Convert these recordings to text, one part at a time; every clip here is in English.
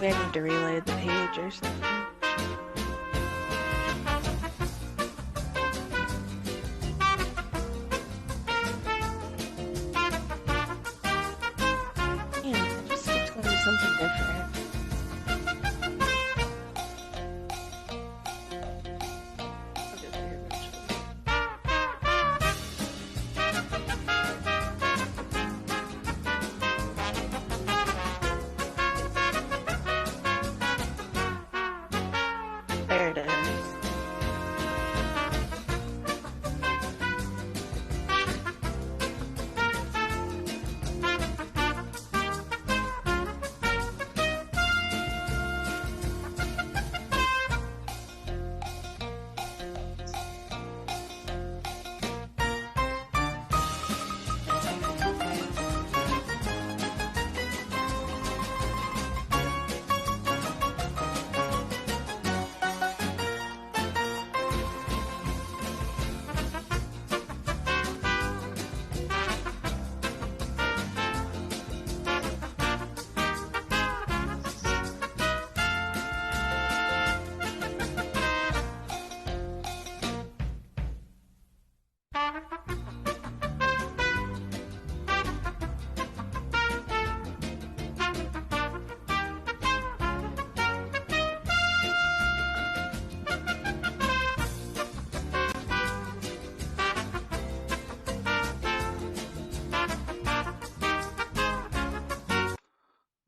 I need to reload the page or something. Yeah, it just keeps going to something different. I'll get there eventually. There it is.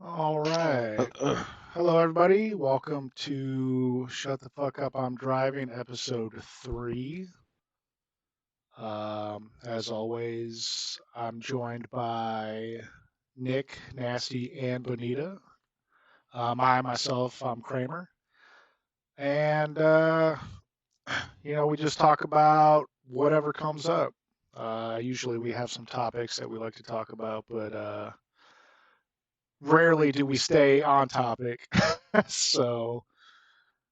All right. Hello, everybody. Welcome to Shut the Fuck Up, I'm Driving, episode 3. As always, I'm joined by Nick, Nasty, and Bonita. I'm Kramer. And, we just talk about whatever comes up. Usually we have some topics that we like to talk about, but rarely do we stay on topic. So,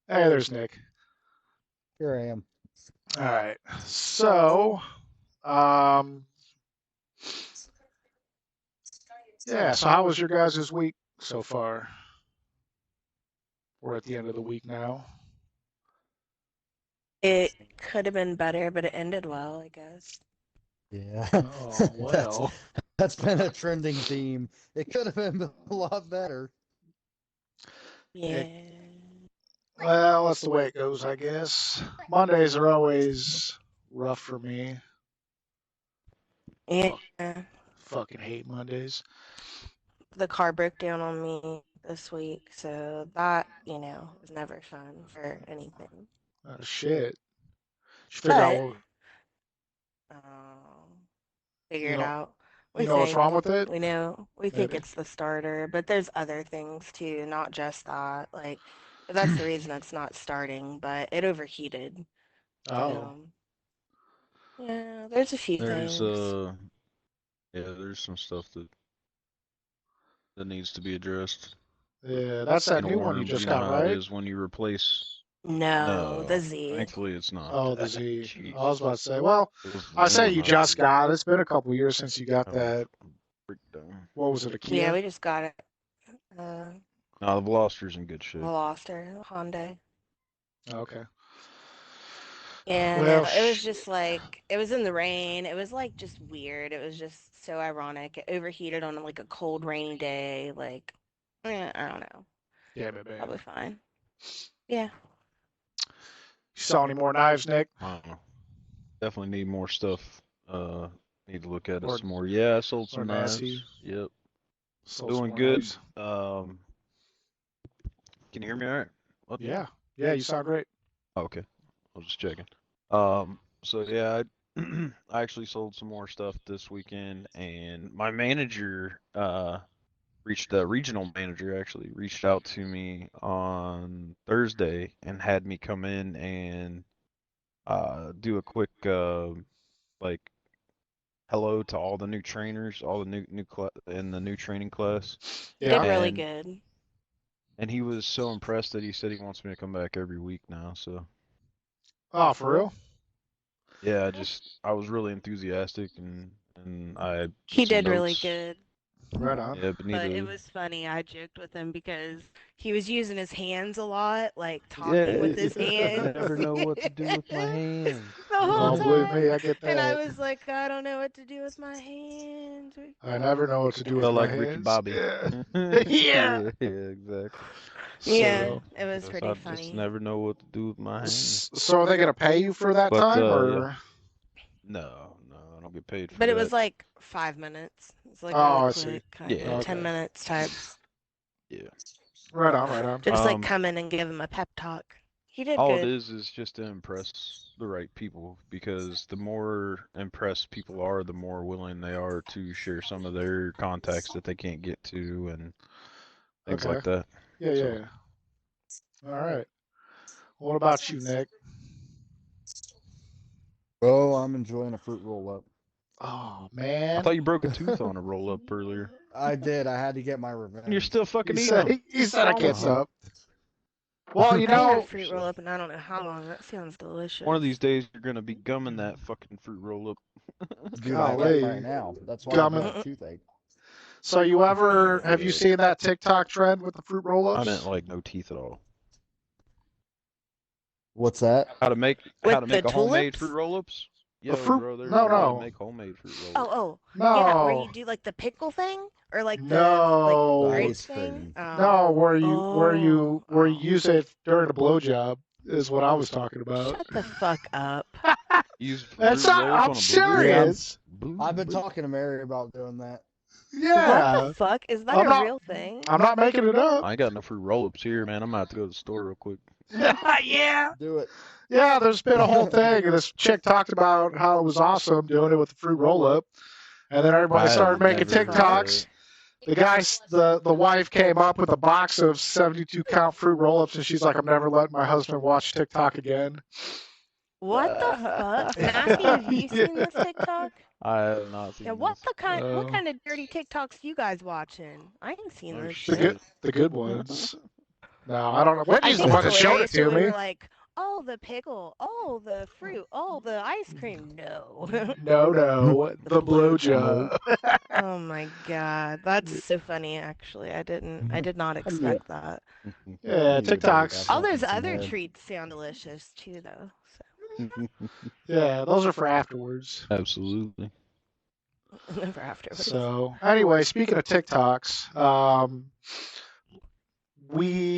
hey, there's Nick. Here I am. All right. So, um, yeah. So, how was your guys' week so far? We're at the end of the week now. It could have been better, but it ended well, I guess. Yeah. Oh, well. That's been a trending theme. It could have been a lot better. Yeah. Well, that's the way it goes, I guess. Mondays are always rough for me. Yeah. Fucking hate Mondays. The car broke down on me this week, so that, is never fun for anything. Oh, shit. Should figure out what, Figure You it know- out. you know what's wrong with it? We think Maybe. it's the starter, but there's other things too, not just that. Like, that's the reason it's not starting, but it overheated. Oh. Yeah, there's a few There's things. there's some stuff that needs to be addressed. Yeah, that's that In new one you orange, just you know got, how it right? is when you replace. No, the No, Z. thankfully it's not. Oh, the Z. Jeez. I was about to say, well, It was I say warm you enough just to got it. It's been a couple years since you got have that. a breakdown. What was it, a Kia? Yeah, we just got it. No, the Veloster's in good shape. Veloster, Hyundai. Okay. Yeah, Well, no, it was just like, it was in the rain. It was like just weird. It was just so ironic. It overheated on like a cold, rainy day. Like, I don't know. yeah, baby. Probably fine. Yeah. You saw any more knives, Nick? I don't know. Definitely need more stuff. Need to look at it Or- some more. Yeah, I sold or some knives. nasty. Yep, Sold some doing more good. knives. Can you hear me all right? What? Yeah. Yeah, you sound great. Okay, I was just checking. So yeah, I actually sold some more stuff this weekend, and my manager, the regional manager actually reached out to me on Thursday and had me come in and do a quick like hello to all the new trainers, all the new in the new training class. You Yeah. did really And- good. And he was so impressed that he said he wants me to come back every week now. So Oh, for real? yeah, I was really enthusiastic and I He some did really notes. good. Right on. Yeah, But it Bonita. was funny. I joked with him because he was using his hands a lot, like talking Yeah, with his I hands never know what to do with my the hands. whole Oh, believe time. me, I get And I that. was like, I don't know what to do with my hands. I never know what to do with Felt my like Ricky hands. Bobby. Yeah. Yeah. Yeah, exactly. Yeah, So, it was Yes, pretty I just funny. never know what to do with my hands. so are they gonna pay you for that But time, yeah, or? no, I don't get paid for But it that. was like 5 minutes. It's like really Oh, I see. quick, kind of Yeah, ten Okay. minutes types. yeah. Right on. Right on. Just like Um, come in and give him a pep talk. He did all it good. is just to impress the right people because the more impressed people are, the more willing they are to share some of their contacts that they can't get to and things Okay. like that. Yeah. Yeah. So, Yeah. All right. What about you, Nick? Oh, I'm enjoying a fruit roll up. Oh I man. thought you broke a tooth on a roll up earlier. I did. I had to get my And you're revenge. still He fucking eating said them. he What's said I wrong can't with you? Uh-huh. stop. Well, I ain't had know, fruit roll up and I don't know how long. That sounds One of delicious. these days you're gonna be gumming that fucking fruit roll up. Dude, I am right golly, now. That's why I'm gumming. getting a Mm-mm. toothache. So you ever Yeah. have you Good. seen that TikTok trend with the fruit I didn't roll-ups? like no teeth at all. What's that? How With to the make a homemade fruit tulips? roll-ups? The Yo, fruit? bro, there's a No, way to no, make homemade fruit Oh, roll-ups. oh, yeah, where no, you do like the pickle thing or like the like The no, grape ice thing? cream. no. Oh, Where you where oh, you where you oh. use it during a blowjob is what I was talking about. Shut the fuck up. Use That's fruit not. roll-ups I'm on a blooper? Yeah, serious. I've been Blooper. talking to Mary about doing that. What the Yeah, fuck? Is that I'm a not. real thing? I'm not making it up. I ain't got no fruit roll-ups here, man. I'm gonna have to go to the store real quick. Yeah. Do it. Yeah, there's been a whole thing, and this chick talked about how it was awesome doing it with the fruit roll up, and then everybody started I've What making the never heard fuck? that. TikToks. The wife came up with a box of 72 count fruit roll ups, and she's like, "I'm never letting my husband watch TikTok again." What the fuck? Nasty, have you seen Yeah. this TikTok? I have not Yeah, seen this. what kind of dirty TikToks you guys watching? I ain't seen Oh this the shit. good shit. the good ones. No, I don't know. I Wendy's the think one it's that showed it hilarious when to we were me. like, oh, the pickle, oh, the fruit, oh, the ice cream. No. No, no, The the Nope. blowjob. Oh my God. That's so funny, actually. I did not I need, expect that. Yeah, I need to go TikToks. grab All something those from other there. treats sound delicious too, though. Yeah, those are for afterwards. Absolutely. So never afterwards. So anyway, speaking of TikToks,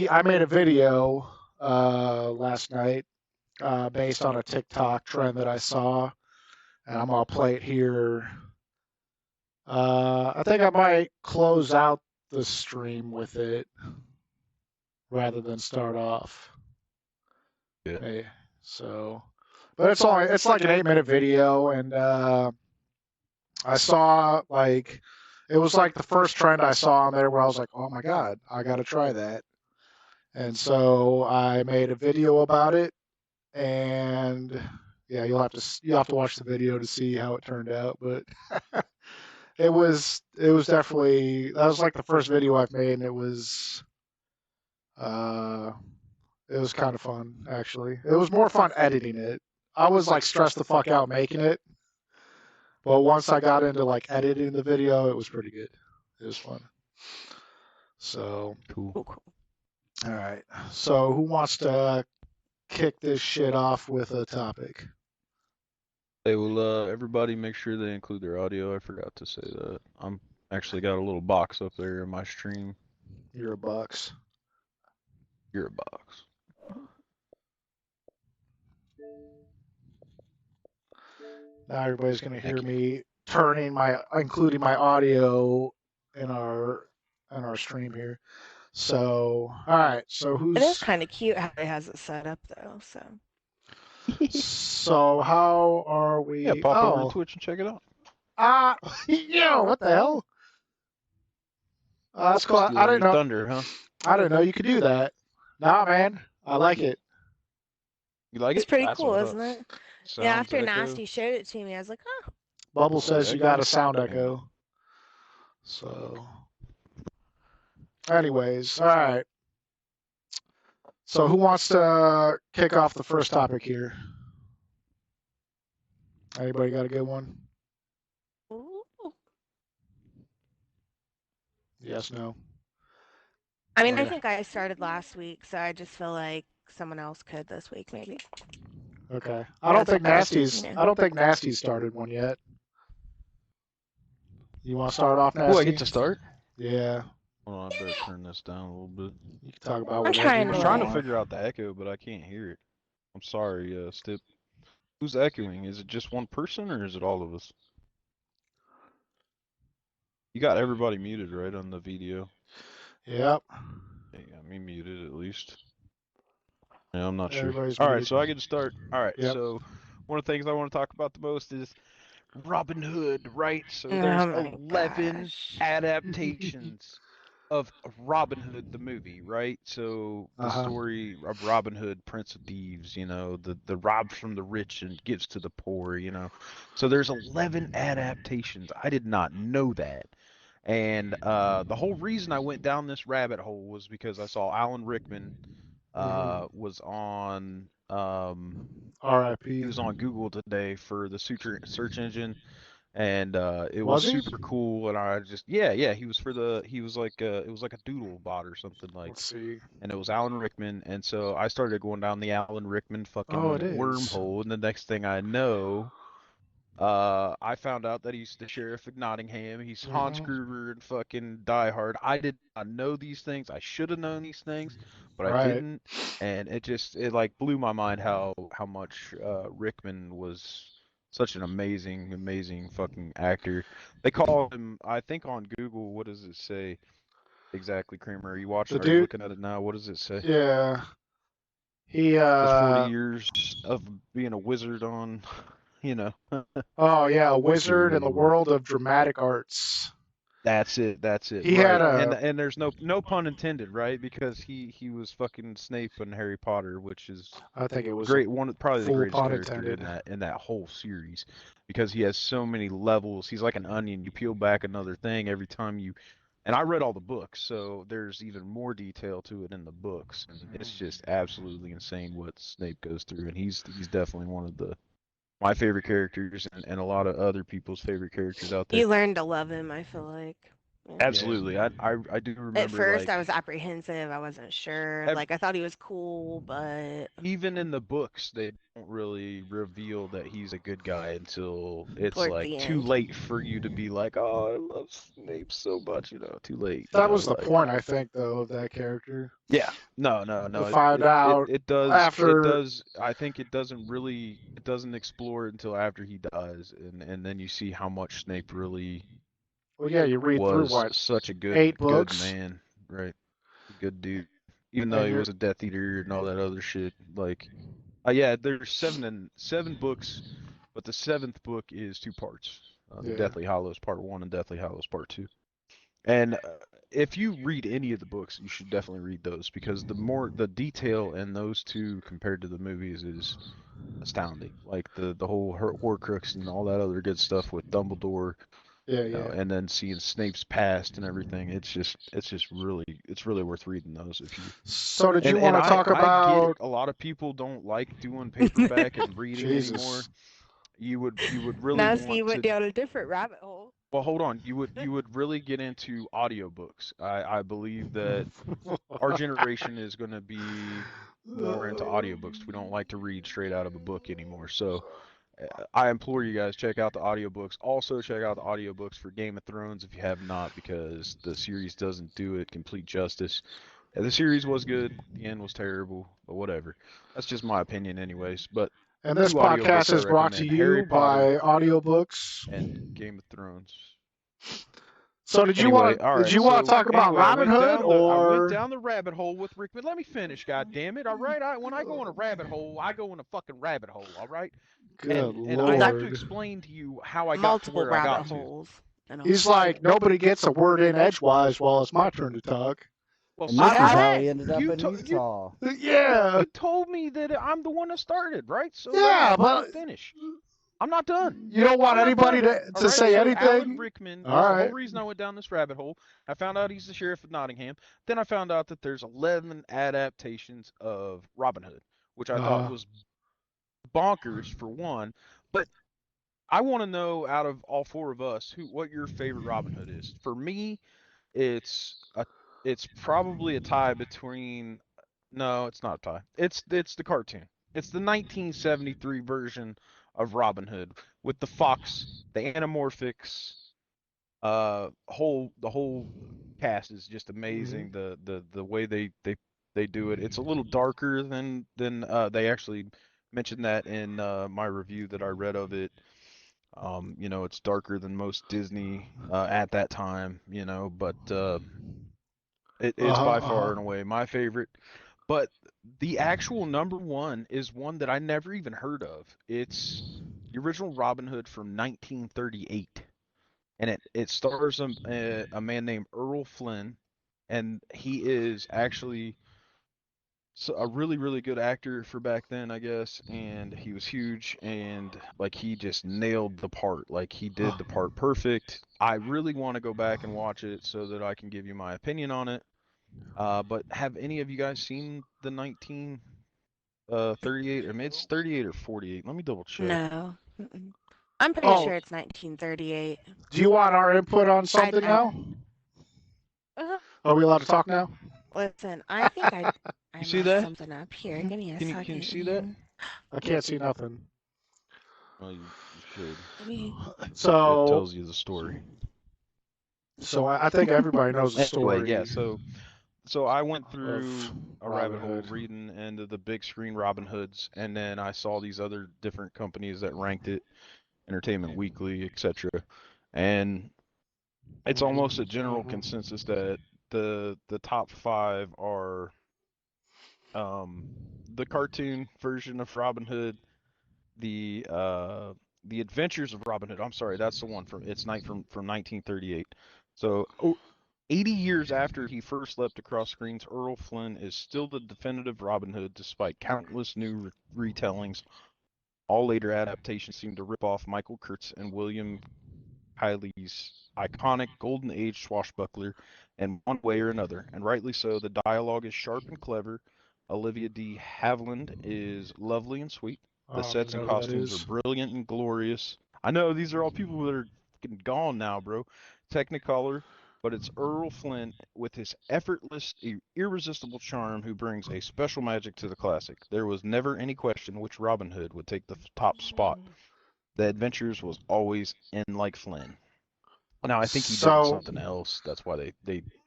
I made a video last night based on a TikTok trend that I saw, and I'm gonna play it here. I think I might close out the stream with it rather than start off. Yeah. Hey, so, but it's like an 8 minute video, and I saw like it was like the first trend I saw on there where I was like, oh my god, I gotta try that. And so I made a video about it, and yeah, you'll have to watch the video to see how it turned out. But it was definitely that was like the first video I've made, and uh it was kind of fun actually. It was more fun editing it. I was like stressed the fuck out making it, but once I got into like editing the video, it was pretty good. It was fun. So Cool. Cool, cool. all right. So who wants to kick this shit off with a topic? They will everybody make sure they include their audio. I forgot to say that. I'm actually got a little box up there in my stream. You're a bucks. You're a box. Now everybody's gonna hear Thank you. me including my audio in our stream here. So all right. So It is who's kind of cute how it has it set up, though. So so how are Yeah, we? pop over to Oh, Twitch and check it out. yo, what the hell? That's cool. Stealing your thunder, huh? I didn't know you could do that. Nah, man, I like it. You like it's it? pretty That's cool, what I isn't thought. it? Yeah, Sounds after echo. Nasty showed it to me, I was like, huh. Bubble says you got a sound Yeah. echo. So, anyways, all right. So who wants to kick off the first topic here? Anybody got a good one? Ooh. Yes, no. I mean, Oh I yeah. think I started last week, so I just feel like someone else could this week, maybe. Okay. That's what I was, I don't think Nasty's started one yet. You want to start off, Oh, I Nasty? get to start? Yeah. Hold on, I better turn this down a little bit. You can talk about I'm whatever trying I was you to trying to want. figure out the echo, but I can't hear it. I'm sorry, Stip. Who's echoing? Is it just one person or is it all of us? You got everybody muted, right, on the video? Yep. Yeah, you got me muted at least. Yeah, I'm not sure. Everybody's All right, muted. so I get to start. All right, Yep. so one of the things I want to talk about the most is Robin Hood, right? So Oh there's my 11 gosh. adaptations of Robin Hood the movie, right? So the Uh-huh. story of Robin Hood, Prince of Thieves, the robs from the rich and gives to the poor. So there's 11 adaptations. I did not know that. And the whole reason I went down this rabbit hole was because I saw Alan Rickman was on he R.I.P. was on Google today for the search engine, and it was Was he? super cool. And I just yeah, he was like it was like a doodle bot or something like, Let's see. and it was Alan Rickman, and so I started going down the Alan Rickman Oh, fucking it is. wormhole, and the next thing I know, I found out that he's the sheriff of Nottingham. He's Hans Mm-hmm. Gruber and fucking Die Hard. I did not know these things. I should have known these things, but I Right. didn't. And it like blew my mind how much Rickman was such an amazing fucking actor. They call him, I think on Google, what does it say exactly, Kramer? Are you The watching? Are you dude. looking at it now? What does it say? Yeah. He. Says 40 years of being a wizard on, you know. Oh yeah, a wizard in the So world of dramatic arts. that's it. That's it. He had Right. And a. and there's no pun intended, right? Because he was fucking Snape in Harry Potter, which is I think it a was a great one, probably the full greatest pun character intended. in that whole series, because he has so many levels. He's like an onion. You peel back another thing every time you. And I read all the books, so there's even more detail to it in the books, and it's just absolutely insane what Snape goes through. And he's definitely one of the my favorite characters, and a lot of other people's favorite characters out there. You learned to love him, I feel like. Yeah. Yeah. Absolutely. I do At remember first, I like was apprehensive. I wasn't sure. ev Like, I thought he was cool, but even in the books they don't really reveal that he's a good guy until it's towards like the too end. late for you to be like, "Oh, I love Snape so much," too late, That was the like point, I think, though, of that character. yeah. No, no, To no. It find it it, out it does it after. does I think it doesn't explore it until after he dies, and then you see how much Snape really Well, yeah, you read through was what, such a eight good books, man, right? Good dude. Even though and he you're. was a Death Eater and all that other shit. Like, yeah, there's seven books, but the seventh book is two parts. The Yeah. Deathly Hallows Part One and Deathly Hallows Part Two. And if you read any of the books, you should definitely read those because the detail in those two compared to the movies is astounding. Like the whole Horcrux and all that other good stuff with Dumbledore, Yeah, yeah. and then seeing Snape's past and everything. It's really worth reading those if you. So, did you And want to talk I get it. about. A lot of people don't like doing paperback and reading anymore. Jesus. You would really Now, see, want you went to. down a different rabbit hole. Well, hold on. You would really get into audiobooks. I believe that our generation is going to be more into audiobooks. We don't like to read straight out of a book anymore. So I implore you guys check out the audiobooks. Also check out the audiobooks for Game of Thrones if you have not, because the series doesn't do it complete justice. The series was good, the end was terrible, but whatever. That's just my opinion anyways. But And this two podcast audiobooks I is brought to recommend: Harry you Potter by audiobooks. and Game of Thrones. So, Anyway, all did right. you want to So talk about anyway, Robin Hood I went or? down the rabbit hole with Rickman. Let me finish, God damn it. All right. When I go in a rabbit hole, I go in a fucking rabbit hole. All right. Good And I have to Lord. explain to you how I got to Multiple where I rabbit got to. holes. And all. He's like, nobody gets a word in edgewise while it's my turn to talk. Well, And so this did is I, how he I. ended up You in to, you Utah. yeah, you told me that I'm the one that started, right? So let me yeah, fucking but finish. I'm not done. you don't want I'm not anybody done. to, All to right. say So Alan anything? Rickman All is the whole right. reason I went down this rabbit hole. I found out he's the sheriff of Nottingham. Then I found out that there's 11 adaptations of Robin Hood, which I thought Uh-huh. was bonkers for one. But I want to know out of all four of us what your favorite Robin Hood is. For me, it's a it's probably a tie between no, it's not a tie. It's the cartoon. It's the 1973 version of Robin Hood with the fox, the anamorphics, the whole cast is just Hmm. amazing. The way they do it. It's a little darker than they actually mentioned that in my review that I read of it. It's darker than most Disney at that time, but it's Uh-huh, by uh-huh. far and away my favorite. But the actual number one is one that I never even heard of. It's the original Robin Hood from 1938, and it stars a man named Earl Flynn, and he is actually a really really good actor for back then, I guess, and he was huge and like he just nailed the part. Like he did the part perfect. I really want to go back and watch it so that I can give you my opinion on it. But have any of you guys seen the 1938? I mean, it's 38 or 48. Let me double check. No. Mm-mm. I'm pretty Oh, sure it's 1938. do you want our input on something I now? uh, Are we allowed to talk now? listen. I think I You see messed that? something up here. Give me a Can you second see that? here. I can't see nothing. Well, you should. Give me. It So, tells you the story. I think everybody knows the Anyway, yeah. story So I went of through a Robin rabbit Hood. hole reading into the big screen Robin Hoods, and then I saw these other different companies that ranked it, Entertainment Weekly, etc. And it's almost a Hmm. general Hmm. consensus that the top five are um, the cartoon version of Robin Hood, the uh, the Adventures of Robin Hood. I'm sorry, that's the one from 1938. So 80 years after he first leapt across screens, Earl Flynn is still the definitive Robin Hood despite countless new retellings. All later adaptations seem to rip off Michael Kurtz and William Kiley's iconic Golden Age swashbuckler in one way or another, and rightly so. The dialogue is sharp and clever. Olivia de Havilland is lovely and sweet. I The don't even sets and know who that costumes are is. brilliant and glorious. I know these are all people that are fucking gone now, bro. Technicolor, but it's Earl Flynn with his effortless, irresistible charm who brings a special magic to the classic. There was never any question which Robin Hood would take the top spot. The Adventures was always in like Flynn. Now I think he did So, something else. That's why they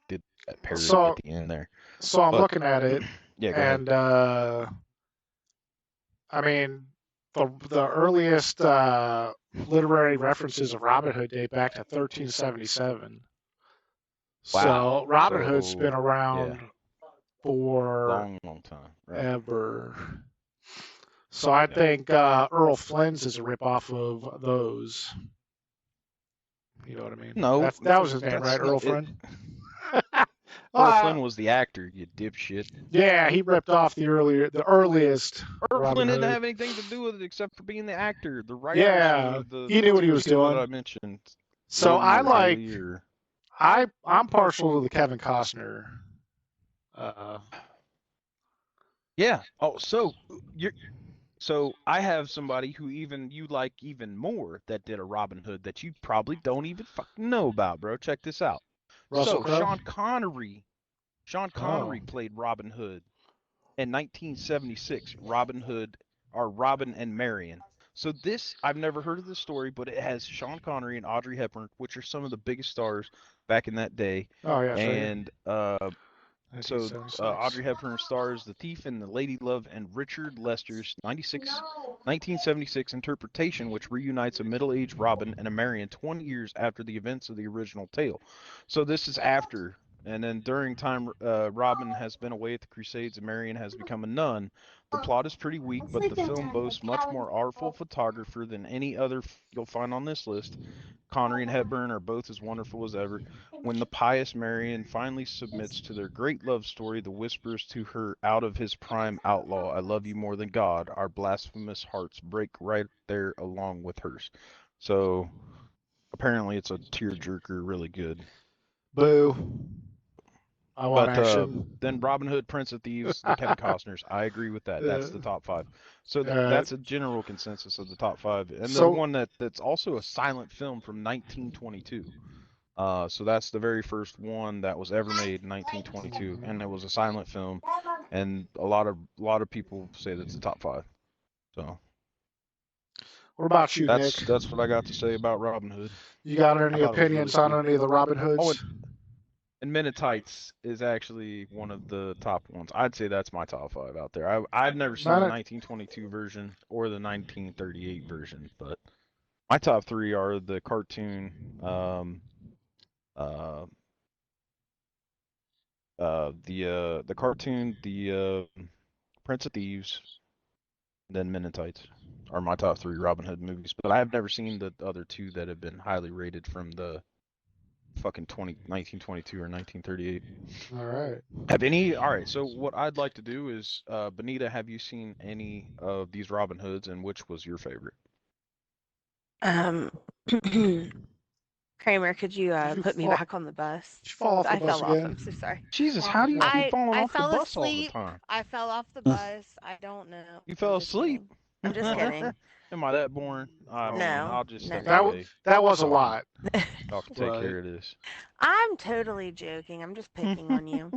did that parody at so, the end there. so I'm But looking at it, yeah, go ahead. and I mean, the earliest literary references of Robin Hood date back to 1377. Wow. So Robin Hood's So been yeah, around forever. long time, right? So I Yeah. think Earl Flynn's is a ripoff of those. You know what I mean? No, That was his name, that's right? not Earl it. Flynn. Earl uh, Flynn was the actor, you dipshit. yeah, he ripped off the earliest Earl Robin Flynn didn't Hood. have anything to do with it except for being the actor. The writers Yeah, were the he knew what he two was people that I doing. mentioned, So Willie I or like Haley or I'm partial to the Kevin Costner. Uh, yeah. Oh, so you're So I have somebody who even you like even more that did a Robin Hood that you probably don't even fucking know about, bro. Check this out. Russell So Crowe. Sean Oh, Connery played Robin Hood in 1976. Robin Hood or Robin and Marion. So this I've never heard of this story, but it has Sean Connery and Audrey Hepburn, which are some of the biggest stars back in that day, oh yeah, it's right here. and so 1976. Audrey Hepburn stars the thief in the Lady Love and Richard Lester's 1976 interpretation, which reunites a middle-aged Robin and a Marion 20 years after the events of the original tale. So this is after, and then during time, Robin has been away at the Crusades and Marion has become a nun. The plot is pretty weak, but the film boasts much more artful photographer than any other you'll find on this list. Connery and Hepburn are both as wonderful as ever. When the pious Marion finally submits to their great love story, the whispers to her out of his prime outlaw, I love you more than God, our blasphemous hearts break right there along with hers. So apparently it's a tearjerker, really good. Boo. I want But action. then Robin Hood, Prince of Thieves, the Kevin Costners, I agree with that. uh, That's the top five. So uh, that's a general consensus of the top five. And then so one that's also a silent film from 1922. So that's the very first one that was ever made in 1922, and it was a silent film, and a lot of people say that's the top 5. So What about you, Nick? that's what I got to say about Robin Hood. You got I any thought it was really opinions on cool. any of the Robin Oh, Hoods? and Men in Tights is actually one of the top ones. I'd say that's my top 5 out there. I've never seen the 1922 version or the 1938 version, but my top 3 are the cartoon, uh, the cartoon, the Prince of Thieves, and then Men in Tights are my top 3 Robin Hood movies. But I have never seen the other 2 that have been highly rated from the fucking 1922 or 1938. All right. All right, so what I'd like to do is, Bonita, have you seen any of these Robin Hoods, and which was your favorite? Kramer, could you Did you put me fall? back on the bus? Did you fall off the I bus fell off. again? I'm so sorry. Jesus, how do you keep falling I off the fell bus all the asleep. time? I fell off the bus. I don't know. You I'm fell just asleep? kidding. I'm just kidding. Am I that boring? I don't know. No, I'll just no, step no. away. That was a lot. Y'all can take Right. care of this. I'm totally joking. I'm just picking on you.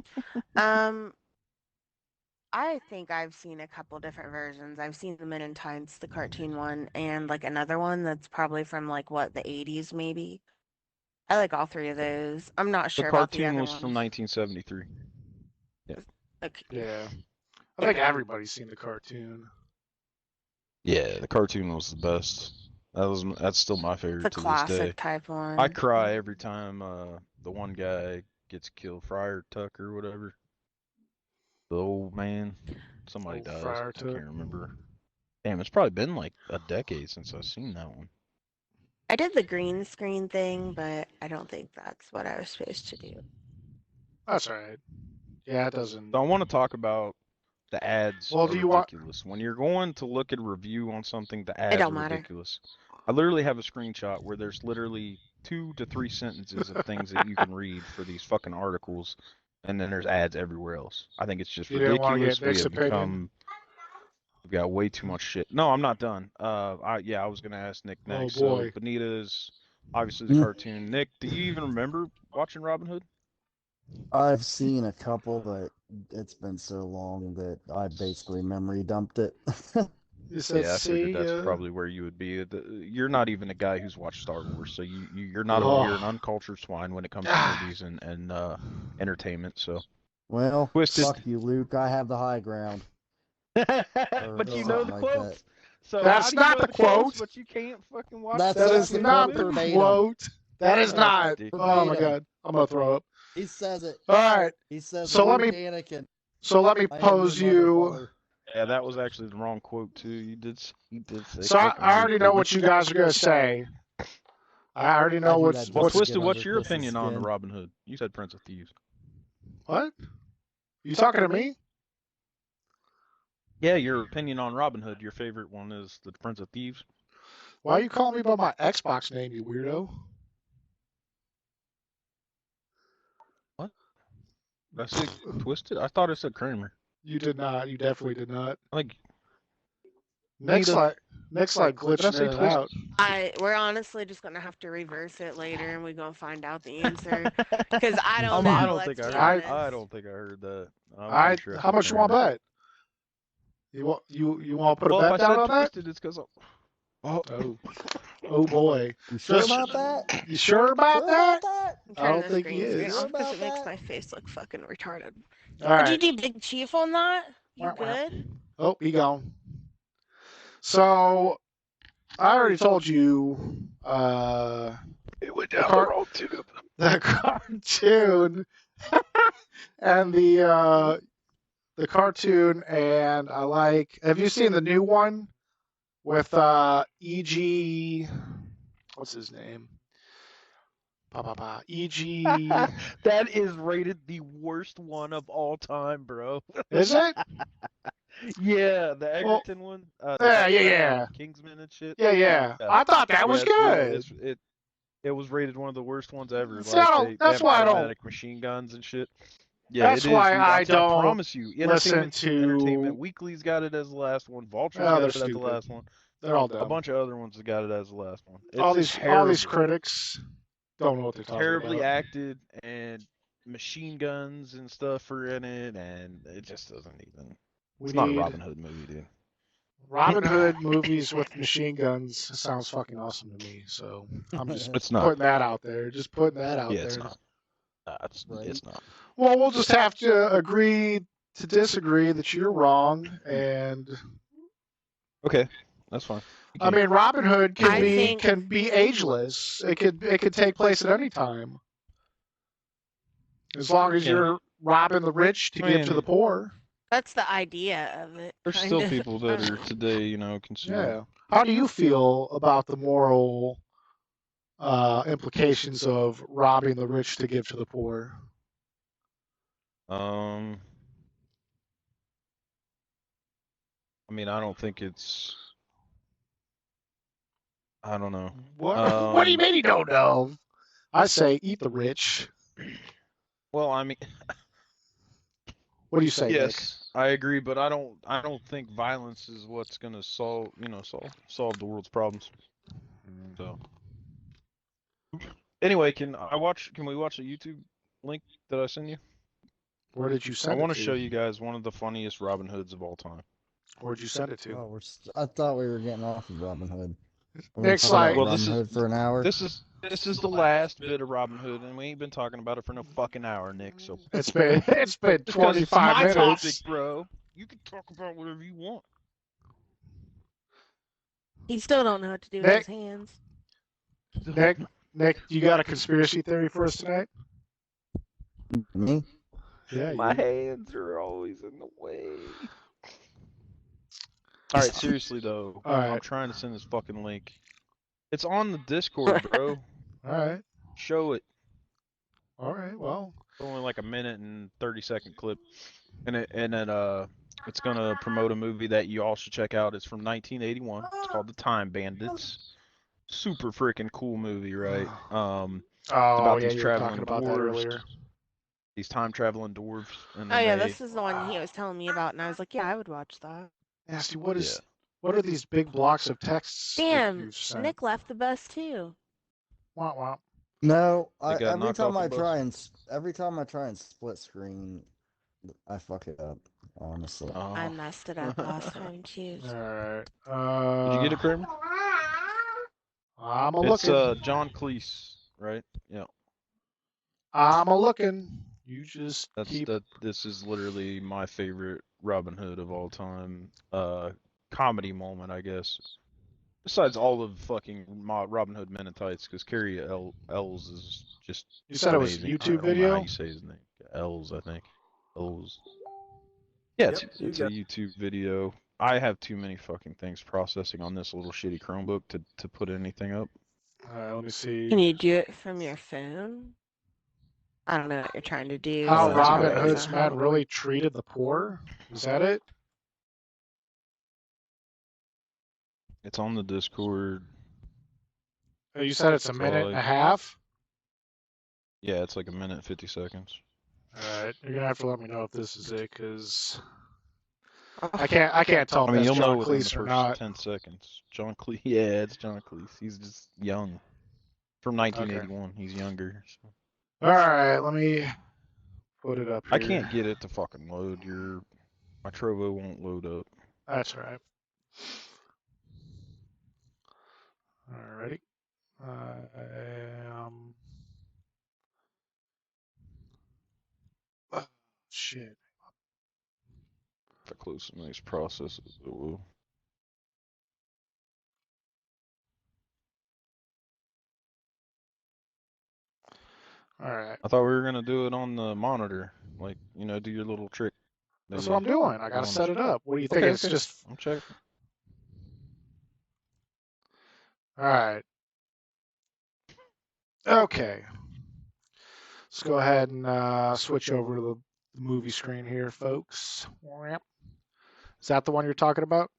I think I've seen a couple different versions. I've seen the Men in Tights, the cartoon one, and like another one that's probably from like what, the 80s maybe. I like all 3 of those. I'm not The sure about the cartoon other was from ones. 1973. Okay. Yeah. I think everybody's seen the cartoon. Yeah, the cartoon was the best. That's still my It's a favorite to this day. classic type one. I cry every time the one guy gets killed, Friar Tuck or whatever. The old man. Somebody Old dies. Friar I can't Tuck. remember. Damn, it's probably been like a decade since I've seen that one. I did the green screen thing, but I don't think that's what I was supposed to do. That's all right. Yeah, it doesn't. So I want to talk about the ads Well, are do you want? ridiculous. When you're going to look at a review on something, the ads don't are matter. ridiculous. I literally have a screenshot where there's literally 2 to 3 sentences of things that you can read for these fucking articles, and then there's ads everywhere else. I think it's just You didn't want to ridiculous. get Nick's opinion? We've got way too much shit. No, I'm not done. I was gonna ask Nick next. Oh boy. So Bonita's obviously the cartoon. Nick, do you even remember watching Robin Hood? I've seen a couple, but it's been so long that I basically memory dumped it. Yeah, I figured that's probably where you would be. You're not even a guy who's watched Star Wars, so you're not you're an uncultured swine when it comes to movies and entertainment. So Well, Twisted. fuck you, Luke. I have the high ground. But you know the something like quotes. that. So That's how do you not know the quote. quotes, but you can't fucking watch. That's That is the not quote the verbatim. quote. That is not. Oh my Verbatim. god, I'm gonna throw up. He says it. All right. He says, So let "Luke, me- Anakin, So let me I am pose your you. mother, Yeah, that was actually the wrong quote too. You did say. So I already know what you guys are gonna say. I already know do what's that Well, just to Twisted, get what's under your Chris's opinion on the skin. Robin Hood? You said Prince of Thieves. what? You talking to me? Yeah, your opinion on Robin Hood. Your favorite one is the Prince of Thieves. Why are you calling me by my Xbox name, you weirdo? What? Did I say Twisted? I thought it said Kramer. You did not. You definitely did not. Like, Nick's like glitching in and out. We're honestly just gonna have to reverse it later, and we're gonna find out the answer. Because I don't I know. don't Let's think I be heard. honest. I don't think I heard that. How much you want to bet? You want to put a Well, if bet I down said on that? Twisted, it's because. Oh boy. You sure Just- about that? You sure about Sure that? about that? I'm I turning don't this think he green screen is. off because Sure it makes about my face look fucking retarded. All Did right. you do Big Chief on that? You Wah, wah. good? Oh, he gone. So I already told you. It went down the wrong tube. The cartoon and the cartoon, and I like. Have you seen the new one with E.G. What's his name? E.G. That is rated the worst one of all time, bro. Is it? Yeah, the Egerton one. Yeah. Kingsman and shit. Yeah. I thought that was good. It was rated one of the worst ones ever. See, Like that's they why I have don't. automatic machine guns and shit. Yeah, That's it is, why dude. I don't promise you. listen to. Entertainment Weekly's got it as the last one. Vulture's Oh, got they're it as the stupid. last one. They're all A dumb. bunch of other ones have got it as the last one. It's All these terrible. critics, don't know what they're talking terribly about. acted, and machine guns and stuff are in it, and it just doesn't even. We It's not a need Robin Hood movie, dude. Robin Hood movies with machine guns. Sounds fucking awesome to me. So I'm just It's not. putting that out there. Just putting that out Yeah, there. it's not. It's not. Well, we'll just have to agree to disagree that you're wrong. And Okay, that's fine. I mean, Robin Hood I think- can be ageless. It could take place at any time, as long as Yeah. you're robbing the rich to give to mean- the poor. That's the idea of it. There's kind still of. people that are today, you know, considered. Yeah. How do you feel about the moral implications of robbing the rich to give to the poor? I mean, I don't think it's. I don't know. What do you mean you don't know? I say eat the rich. Well, I mean, What do you say, Nick? yes, I agree, but I don't think violence is what's gonna solve the world's problems. So, anyway, can we watch a YouTube link that I send you? Where did you send I it want to? to show you guys one of the funniest Robin Hoods of all time. Where'd you send it to? Oh, I thought we were getting off of Robin Hood. Nick's talking about like- Well, Robin this is- Hood for an hour. This is the last bit of Robin Hood, and we ain't been talking about it for no fucking hour, Nick. So It's been because it's 25 my minutes. topic, bro. You can talk about whatever you want. He still don't know what to do with Nick? his hands. Nick, you got a conspiracy theory for us tonight? Me? Yeah. My hands are always in the way. All right, seriously though, All right. I'm trying to send this fucking link. It's on the Discord, bro. All right. Show it. All right. Well, It's only like a minute and 30-second clip, and it's gonna promote a movie that you all should check out. It's from 1981. It's called The Time Bandits. Super freaking cool movie, right? oh about yeah, these you were traveling talking about that dwarves. earlier. These time traveling dwarves. And Oh then yeah, they- this is the one he was telling me about, and I was like, yeah, I would watch that. Nasty. What are these big blocks of texts? that Damn, you've sent? Nick left the bus too. Wah, wah. No, They got every knocked time off I the try bus? and split screen, I fuck it up. Honestly. Oh. I messed it up last time too. All right. Did you get it, Kramer? I'm a It's looking. John Cleese, right? Yeah. I'm a looking. You just That's keep. that. This is literally my favorite Robin Hood of all time. Comedy moment, I guess. Besides all of fucking Robin Hood Men in Tights, because Carrie Ells is just. You said it was amazing. YouTube I don't know video? how you say his name. Ells, I think. Ells. Yeah, it's a YouTube video. I have too many fucking things processing on this little shitty Chromebook to put anything up. All right. Let me see. Can you do it from your phone? I don't know what you're trying to do. How so Robin I don't Hood's know men how. really treated the poor? Is that it? It's on the Discord. You said it's a minute and a half? Yeah, it's like a minute 50 seconds. All right. You're gonna have to let me know if this is it, because I can't tell if I mean, that's you'll know John within the Cleese or first not. 10 seconds. John Cleese. Yeah, it's John Cleese. He's just young. From 1981. He's younger. So. All right. Let me put it up here. I can't get it to fucking load. My Trovo won't load up. That's all right. Alrighty. Oh, shit. If I close some of these processes, it will. Alright. I thought we were gonna do it on the monitor. Like, do your little trick. That's what I'm doing. I gotta set it up. What do you think? Okay, It's okay. just. I'm checking. Alright. Okay. Let's go ahead and switch over to the movie screen here, folks. Is that the one you're talking about?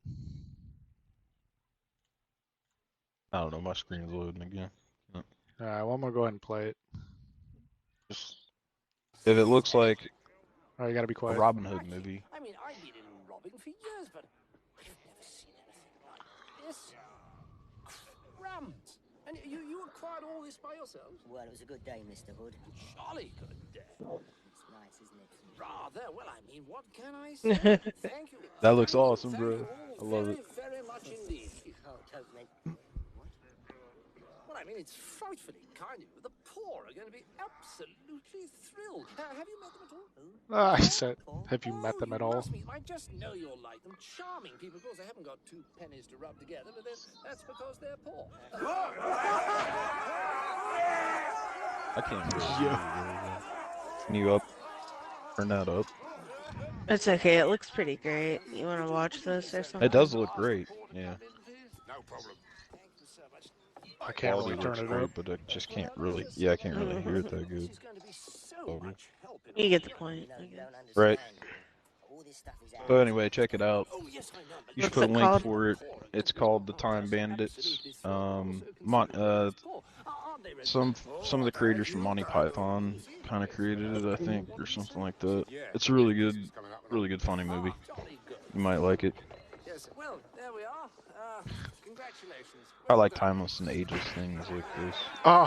I don't know. My screen's loading again. Alright, well, I'm gonna go ahead and play it. Just if it looks like Alright, you gotta be a quiet. Robin Hood movie. I mean, I've been in robbing for years, but I've never seen anything like this. Crammed And you acquired all this by yourself? Well, it was a good day, Mr. Hood. Jolly good day. It's nice, isn't it? Rather. Well, I mean, what can I say? Thank you. That looks Thank you, awesome, thank bro. you I all love very, it. very much indeed. Oh, don't make... What? Well, I mean, it's frightfully kind of you. The poor are going to be absolutely thrilled. Have you met them at all? I said, have you met Oh, them you at all? must meet. I just know you'll like them. Charming people. Of course, they haven't got 2 pennies to rub together, but that's because they're poor. I can't really Yeah. hear you. Can you turn that up? It's okay. It looks pretty great. You want to watch this or It something? does look great. Yeah. No problem. Thank you so much. I can't Quality really turn looks it great, up. but I just can't really. Yeah, I can't really hear it that good. This is going to be so Audio. much help in You our get the job. point. You know, you Okay. don't understand. Right. All this stuff is So anyway, check it out. Oh, yes, I know. But You should What's put a it link called? for it. It's called The Time Bandits. Some of the creators from Monty Python kind of created it, I think, or something like that. It's a really good funny movie. Jolly good. You might like it. Yes, well, there we are. Congratulations. I Well like done. timeless and ageless things like this. Oh,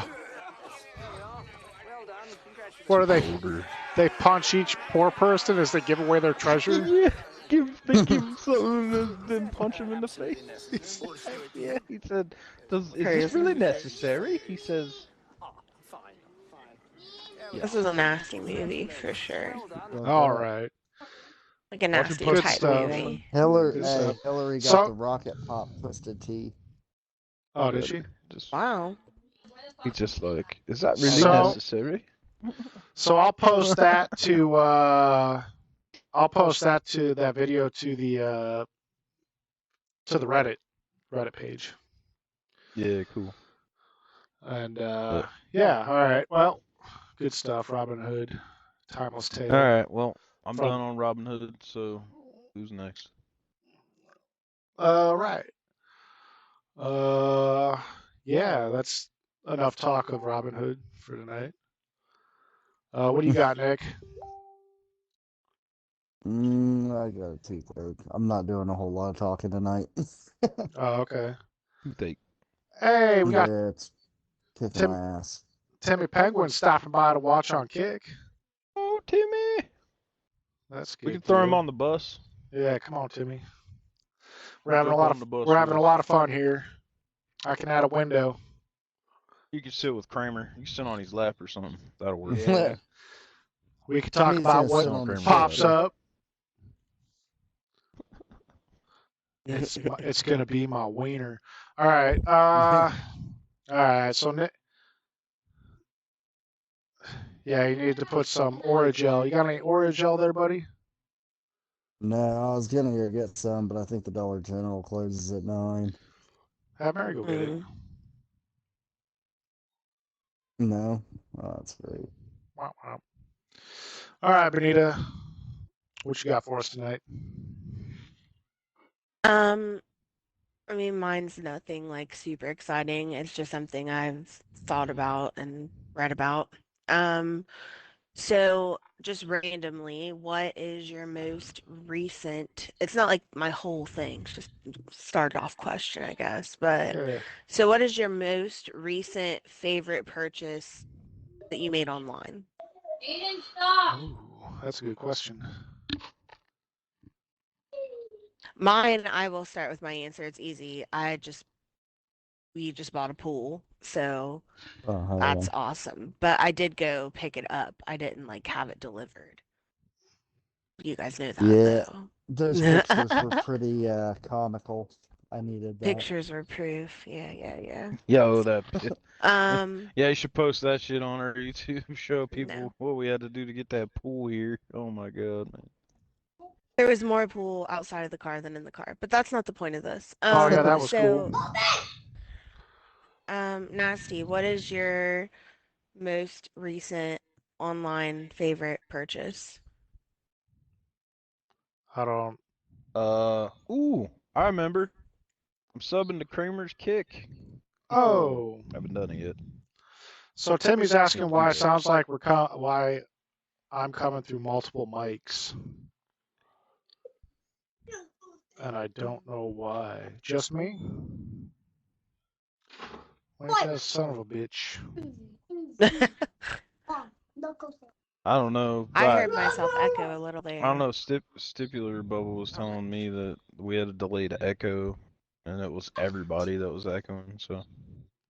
There we are. Well done. Congratulations. what are they? Older. They punch each poor person as they give away their treasure? Yeah, they give him something and then punch him in the Absolutely face. necessary. Or should it be? Yeah, he said, is this Crazy. really necessary? He says, Ah, fine, fine. There we Yeah. This are. is a nasty movie for sure. Well done. All right. Like a Watch it nasty Good type stuff. movie. Good Hey, stuff. Hillary got So- the rocket pop twisted tea. Oh, did she? just, Wow. he's just like, is that really So- necessary? So I'll post that to that video to the Reddit page. Yeah, cool. And yeah, all right. Well, good stuff. Robin Hood, timeless tale. All right, well, I'm From- done on Robin Hood, so who's next? Right. Yeah, that's enough talk of Robin Hood for tonight. What do you got, Nick? I got a toothache. I'm not doing a whole lot of talking tonight. Oh, okay. Toothache. Hey, we got Yeah, it's kicking Tim- my ass. Timmy Penguin stopping by to watch on Kick. Oh, Timmy! That's good. We can throw him deal. on the bus. Yeah, come on, Timmy. We're having a Jump lot on of the bus we're having with a us. lot of fun here. I can add a window. You can sit with Kramer. You can sit on his lap or something. That'll work. Yeah. We could talk Timmy's about gonna what sit on the pops shoulder. up. It's gonna be my wiener. All right. All right. So Nick. Yeah, you need to put some Oragel. You got any Oragel there, buddy? No, I was gonna go get some, but I think the Dollar General closes at 9. Have Mary go get it. Mm. No? Oh, that's great. Wow, wow. All right, Bonita. What you got for us tonight? I mean, mine's nothing like super exciting. It's just something I've thought about and read about. So just randomly, what is your most recent? It's not like my whole thing, it's just started off question, I guess. But Yeah. so what is your most recent favorite purchase that you made online? Ooh, that's a good question. Mine, I will start with my answer. It's easy. We just bought a pool, so Oh, hell that's yeah. awesome. But I did go pick it up. I didn't like have it delivered. You guys know that Yeah. though. Those pictures were pretty comical. I needed that. Pictures were proof. Yeah. Yo, that. Yeah, you should post that shit on our YouTube. Show people No. what we had to do to get that pool here. Oh my god, man. There was more pool outside of the car than in the car, but that's not the point of this. Oh, yeah, that was so, cool. Nasty, what is your most recent online favorite purchase? I don't. Ooh, I remember. I'm subbing to Kramer's Kick. Oh. Haven't done it yet. So Timmy's asking why it sounds like why I'm coming through multiple mics. And I don't know why. Just me? Ain't that son of a bitch? I don't know. I heard myself echo a little I don't there. know. Stipular Bubble was telling me that we had a delayed echo, and it was everybody that was echoing. So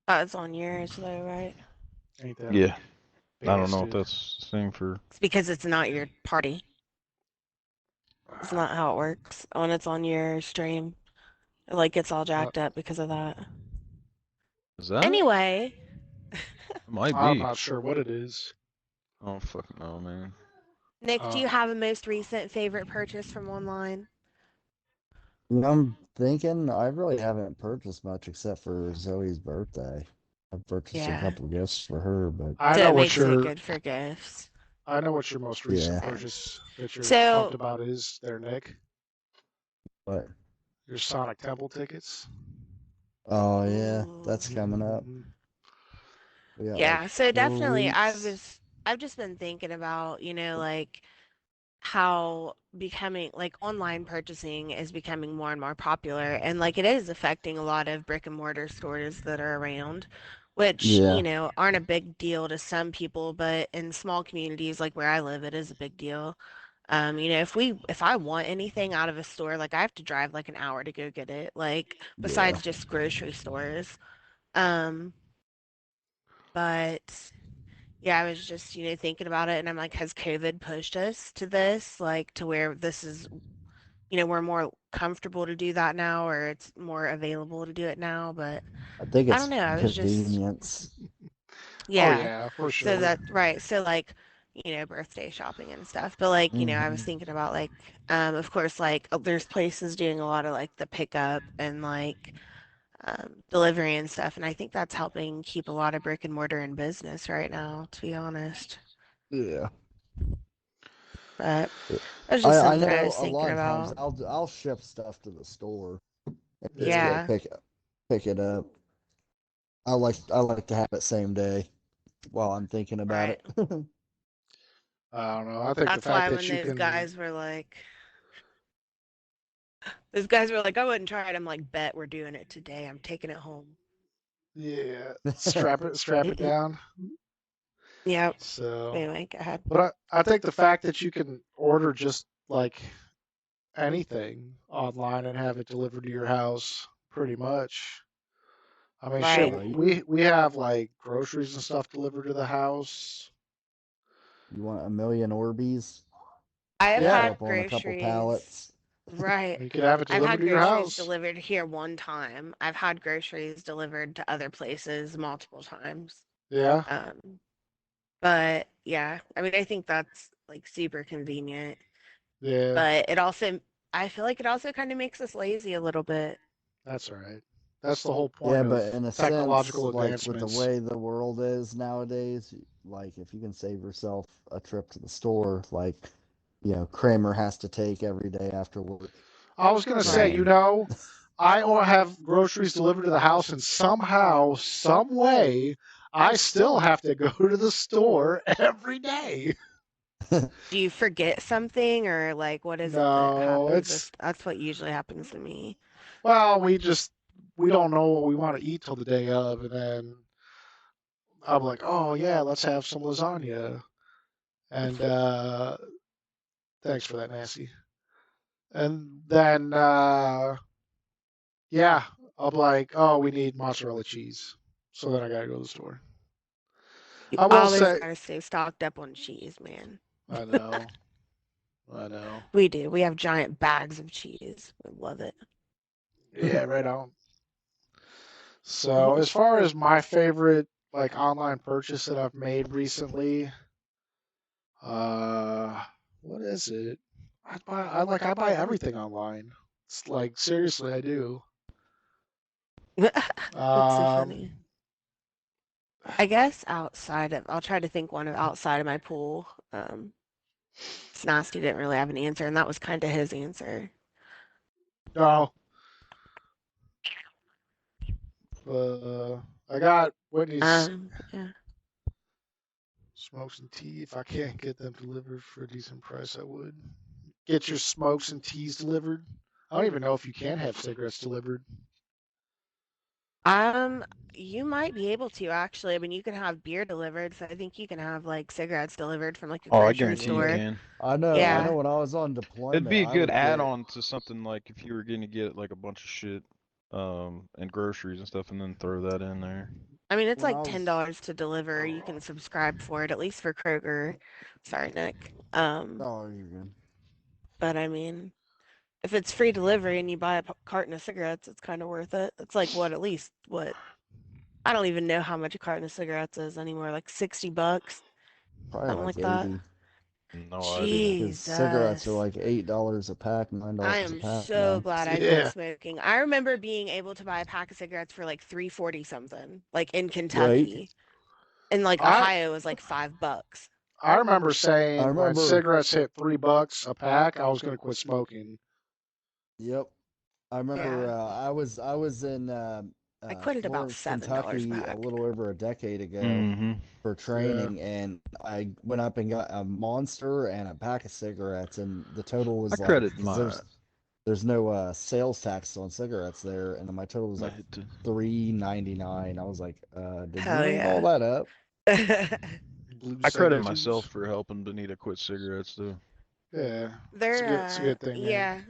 Oh, it's on yours though, right? Ain't that yeah, a I don't know if bastard? that's the same for. It's because it's not your party. It's not how it works when it's on your stream. It like gets all Uh, jacked up because of that. Is that? Anyway, It might I'm be. not sure what it is. I don't fucking know, man. Nick, do Uh, you have a most recent favorite purchase from online? I'm thinking I really haven't purchased much except for Zoe's birthday. I've purchased a Yeah. couple gifts for her, but I So know it what makes it your good for gifts. I know what your most recent yeah. purchase that you're pumped So, about is there, Nick. But Your Sonic Temple tickets. oh yeah, ooh. that's coming up. Mhm. We got like Yeah, so 4 definitely weeks. I've just been thinking about, like how becoming like online purchasing is becoming more and more popular and like it is affecting a lot of brick and mortar stores that are around, which, Yeah, aren't a big deal to some people, but in small communities like where I live, it is a big deal. If I want anything out of a store, like I have to drive like an hour to go get it, like yeah, besides just grocery stores. Um, but yeah, I was just, thinking about it and I'm like, has COVID pushed us to this, like to where this is, we're more comfortable to do that now or it's more available to do it now, but I think I don't it's know. I was just, convenience. Oh yeah. yeah, for So sure. that, right. So like, birthday shopping and stuff. But like, I was Hmm. thinking about like, of course, like there's places doing a lot of like the pickup and like delivery and stuff. And I think that's helping keep a lot of brick and mortar in business right now, to be honest. Yeah. But But that's just I something I know was a thinking lot of times about. I'll ship stuff to the store and just Yeah. go Yeah, pick it up. I like to have it same day while I'm thinking about right. it. I don't know. I think the That's fact why when that you can, those guys were like, I wouldn't try it. I'm like, bet we're doing it today. I'm taking it home. yeah, strap it down. Yep. So, Anyway, go ahead. but I think the fact that you can order just like anything online and have it delivered to your house, pretty much. I mean, shit, Right. uh, you, we have like groceries and stuff delivered to the house. you want a million Orbeez? I have Stack Yeah, had up on a couple groceries. pallets. Right. you could have it I've delivered had to your groceries house. delivered here one time. I've had groceries delivered to other places multiple times. Yeah, Um, but yeah, I mean, I think that's like super convenient. yeah, But I feel like it also kind of makes us lazy a little bit. that's all right. That's the whole Yeah, point of but in a sense, technological like with the advancements. way the world is nowadays, like if you can save yourself a trip to the store, like Kramer has to take every day after work. I was gonna say, Right. I have groceries delivered to the house, and somehow, some way, I still have to go to the store every day. Do you forget something or like what is it that No, happens? it's That's what usually happens to me. well, we don't know what we want to eat till the day of, and then I'm like, oh yeah, let's have some lasagna. And thanks for that, Nancy. And then yeah, I'm like, oh, we need mozzarella cheese. So then I gotta go to the store. You I will always say, gotta stay stocked up on cheese, man. I know, I know. We do. We have giant bags of cheese. We love it. Yeah, right on. So as far as my favorite like online purchase that I've made recently, uh, what is it? I buy everything online. It's like seriously, I do. That's so Um, funny. I guess I'll try to think one outside of my pool. Snasty didn't really have an answer, and that was kind of his answer. no, I got Whitney's Yeah. smokes and tea. If I can't get them delivered for a decent price, I would get your smokes and teas delivered. I don't even know if you can have cigarettes delivered. Um, you might be able to actually. I mean, you can have beer delivered, so I think you can have like cigarettes delivered from like a Oh, I grocery guarantee you Yeah, store. can. I Yeah. know. When I was on It'd deployment, be a I good would get add-on to something like if you were going to get like a bunch of shit, and groceries and stuff, and then throw that in there. I mean, it's when I like ten was. dollars to deliver. You can subscribe for it, at least for Kroger. Sorry, Nick. Oh, you're good. But I mean, if it's free delivery and you buy a carton of cigarettes, it's kind of worth it. It's like what, at least what? I don't even know how much a carton of cigarettes is anymore. Like $60, Probably something like like that. 80. No idea. Because cigarettes are Jesus. like $8 a pack, nine I dollars a am pack so now. glad I quit Yeah. smoking. I remember being able to buy a pack of cigarettes for like 3.40 something, like in Right? Kentucky. In like I Ohio it was like $5. I remember I saying when remember. cigarettes hit $3 a pack, I was gonna quit smoking. Yep. I remember. Yeah. I was in I quit at about Florence, $7 a Kentucky, a pack. little over a decade ago Mm-hmm. for Yeah. training, and I went up and got a monster and a pack of cigarettes, and the total I was like, credit because my there's no sales tax on cigarettes there, and my total was I like hate to, $3.99. I was like, did you Hell make all yeah. that up? Blue I credit cigarettes. myself for helping Bonita quit cigarettes too. Yeah. They're It's a good thing, man. yeah.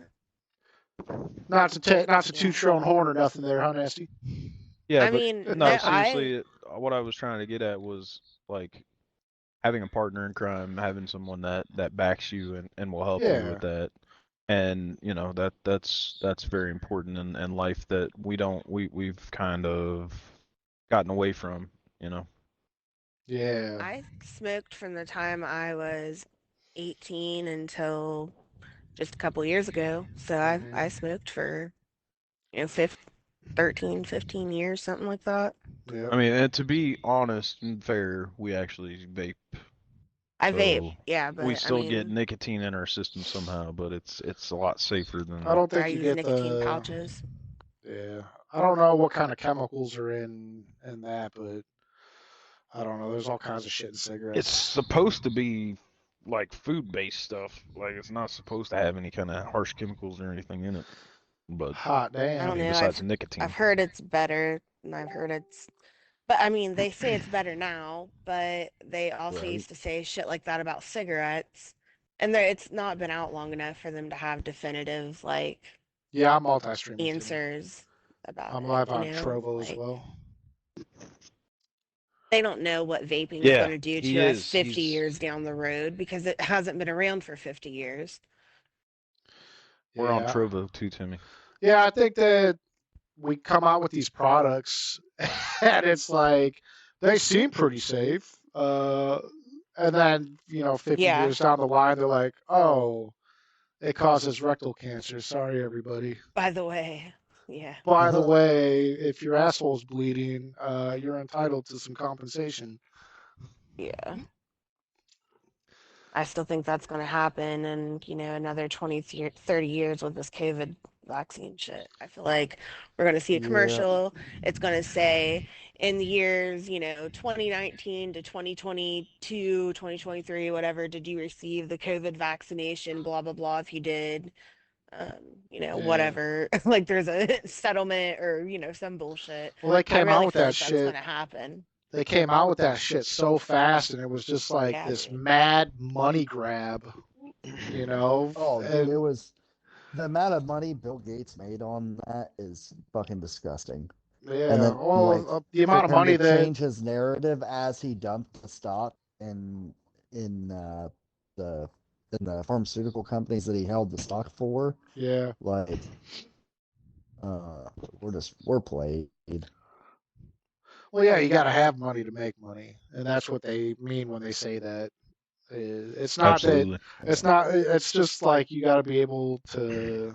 Not to Yeah. toot your own horn or nothing there, huh, Nasty? Yeah, I but mean, no, no, I seriously, what I was trying to get at was like having a partner in crime, having someone that backs you and will help you Yeah. with that. And that's very important in life that we've kind of gotten away from, you know. Yeah. I smoked from the time I was 18 until just a couple years ago. So I Hmm. smoked for, 13, 15 years, something like that. Yep. I mean, and to be honest and fair, we actually vape, I vape, so yeah, we but I still get mean, nicotine in our system somehow, but it's a lot safer I than don't I think you use get nicotine the. pouches. Yeah. I don't know what kind of chemicals are in that, but I don't know. There's all kinds of shit in it's cigarettes. supposed to be like food-based stuff. Like it's not supposed to have any kind of harsh chemicals or anything in it. But Hot I I don't damn. mean, know. besides I've nicotine. heard it's better, and I've heard it's, but I mean, they say it's better now, but they also Right. used to say shit like that about cigarettes, and it's not been out long enough for them to have definitive like Yeah, I'm multi-streaming too. answers about I'm it. live on Trovo as Like well. they don't know what vaping's going Yeah, to do he to us is. 50 He's years down the road because it hasn't been around for 50 years. we're on Yeah. Trovo too, Timmy. Yeah, I think that we come out with these products and it's like they seem pretty safe. And then, 50 Yeah. years down the line, they're like, oh, it causes rectal cancer. Sorry, everybody. By the way, yeah. By the way, if your asshole's bleeding, you're entitled to some compensation. Yeah. I still think that's going to happen in, another 20, 30 years with this COVID vaccine shit. I feel like we're going to see a Yeah. commercial. It's going to say in the years, 2019 to 2022, 2023, whatever, did you receive the COVID vaccination? Blah, blah, blah. If you did, Yeah. whatever. Like there's a settlement or, some bullshit. Well, they I came out really with feel that like that's going shit. to happen. They came out with that shit so fast, and it was just like Yeah, this dude. mad money grab, Oh, dude, it and was the amount of money Bill Gates made on that is fucking disgusting. And yeah, then like well, the for amount of him money to that, change his narrative as he dumped the stock in the in the pharmaceutical companies that he held the stock for, yeah, like uh we're played. well, yeah, you got to have money to make money, and that's what they mean when they say that. It's not that, Absolutely. Yeah. it's just like you got to be able to,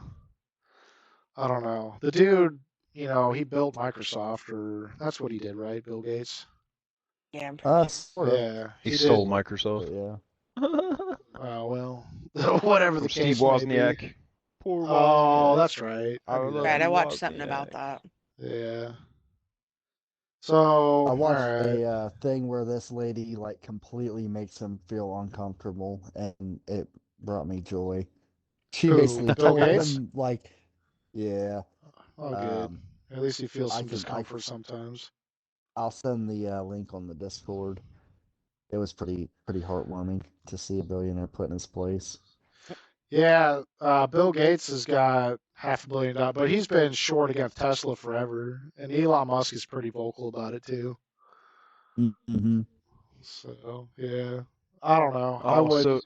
I don't know. The dude, he built Microsoft, or that's what he did, right? Bill Gates. Yeah, I'm pretty sure. Sort of, Yeah, He he did. stole sort of, Microsoft but yeah. Well, whatever the from Steve case may be. Wozniak. Poor Oh, Wozniak. that's right. I I knew love Right, that. I you, watched something about Wozniak. that. Yeah. So, I all watched right. a thing where this lady like completely makes him feel uncomfortable, and it brought me joy. She Who? basically Bill told Gates? him like, yeah, Oh, good. um, At least he feels I some can discomfort sometimes. I'll send the link on the Discord. It was pretty heartwarming to see a billionaire put in his place. Yeah, Bill Gates has got $500 million, but he's been short against Tesla forever, and Elon Musk is pretty vocal about it too. Mm-hmm. So yeah, I don't know. Oh, so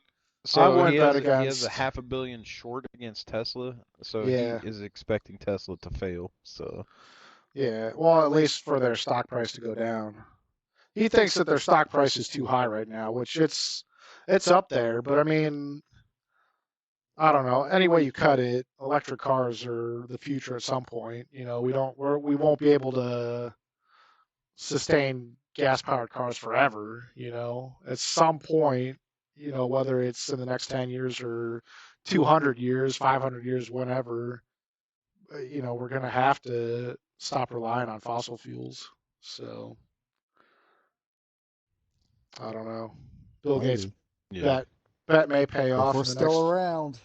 I so wouldn't bet he has a against. $500 million short against Tesla, so he Yeah, is expecting Tesla to fail. So yeah. Well, at least for their stock price to go down. He thinks that their stock price is too high right now, which it's up there. But I mean, I don't know. Any way you cut it, electric cars are the future at some point. You know, we won't be able to sustain gas powered cars forever. You know, at some point, you know, whether it's in the next 10 years or 200 years, 500 years, whenever, you know, we're gonna have to stop relying on fossil fuels. So I don't know. Bill Gates Maybe. yeah. bet bet may pay If off we're in the still next. around.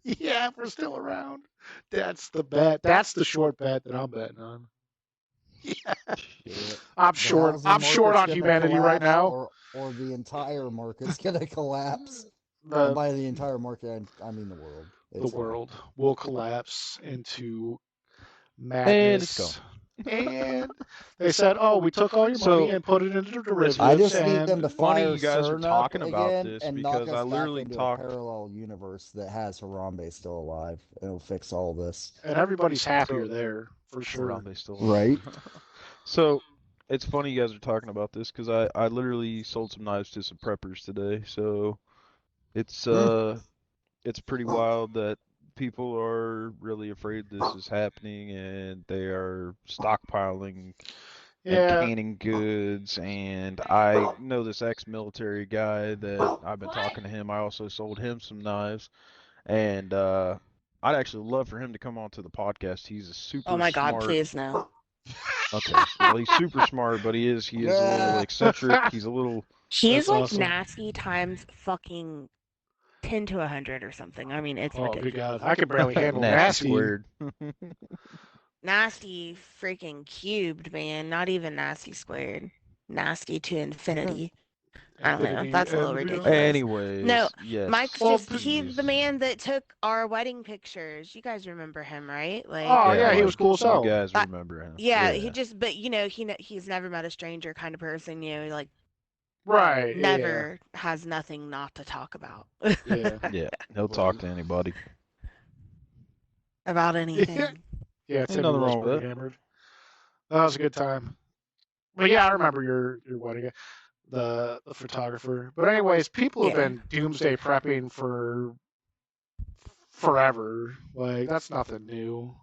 Yeah, if we're still around. That's the bet. That's the short bet that I'm betting on. Yeah. Shit. I'm The short. housing I'm short market's on gonna humanity right collapse, now. or the entire market's gonna collapse. And The by the entire market, I mean the world. the It's gone. world will collapse into And it's gone. madness. And they said, "Oh, we took all your money So and put it into I derivatives." just need them And to funny fire you guys are CERN up talking about again this and knock because I us back literally into a talked. parallel universe that has Harambe still alive, and it'll fix all this. everybody's happier So there for sure. Harambe's still alive. Right? So it's funny you guys are talking about this because I literally sold some knives to some preppers today. So it's it's pretty wild that people are really afraid this is happening and they are stockpiling and Yeah, canning goods. And I know this ex-military guy that I've been talking to him. I also sold him some knives, and I'd actually love for him to come onto the podcast. He's a Oh super my God, smart. please no. Okay, well he's super smart, but he is a little eccentric. He's a little He's that's like awesome. nasty times fucking 10 to 100 or something. I mean, it's Oh, good God. ridiculous. I could barely handle nasty nasty. squared. Nasty freaking cubed, man. Not even nasty squared. Nasty to infinity. I don't know. Infinity That's a little and ridiculous. beyond. No, Anyways, Mike's yes, Well, just, he's the he's man that took our wedding pictures. You guys remember him, right? oh, Like, yeah, yeah, he was like cool as you hell. guys I, remember him. yeah, he Yeah. just, but you know, he's never met a stranger kind of person, you know, like Right, yeah, never has nothing not to talk about yeah. Yeah, he'll talk Well, to anybody. about yeah, anything. yeah, Ain't Timmy nothing was wrong with pretty that. hammered. That was a good time. But yeah, I remember your wedding, the photographer. But anyways, people have Yeah. been doomsday prepping for forever. Like that's nothing new,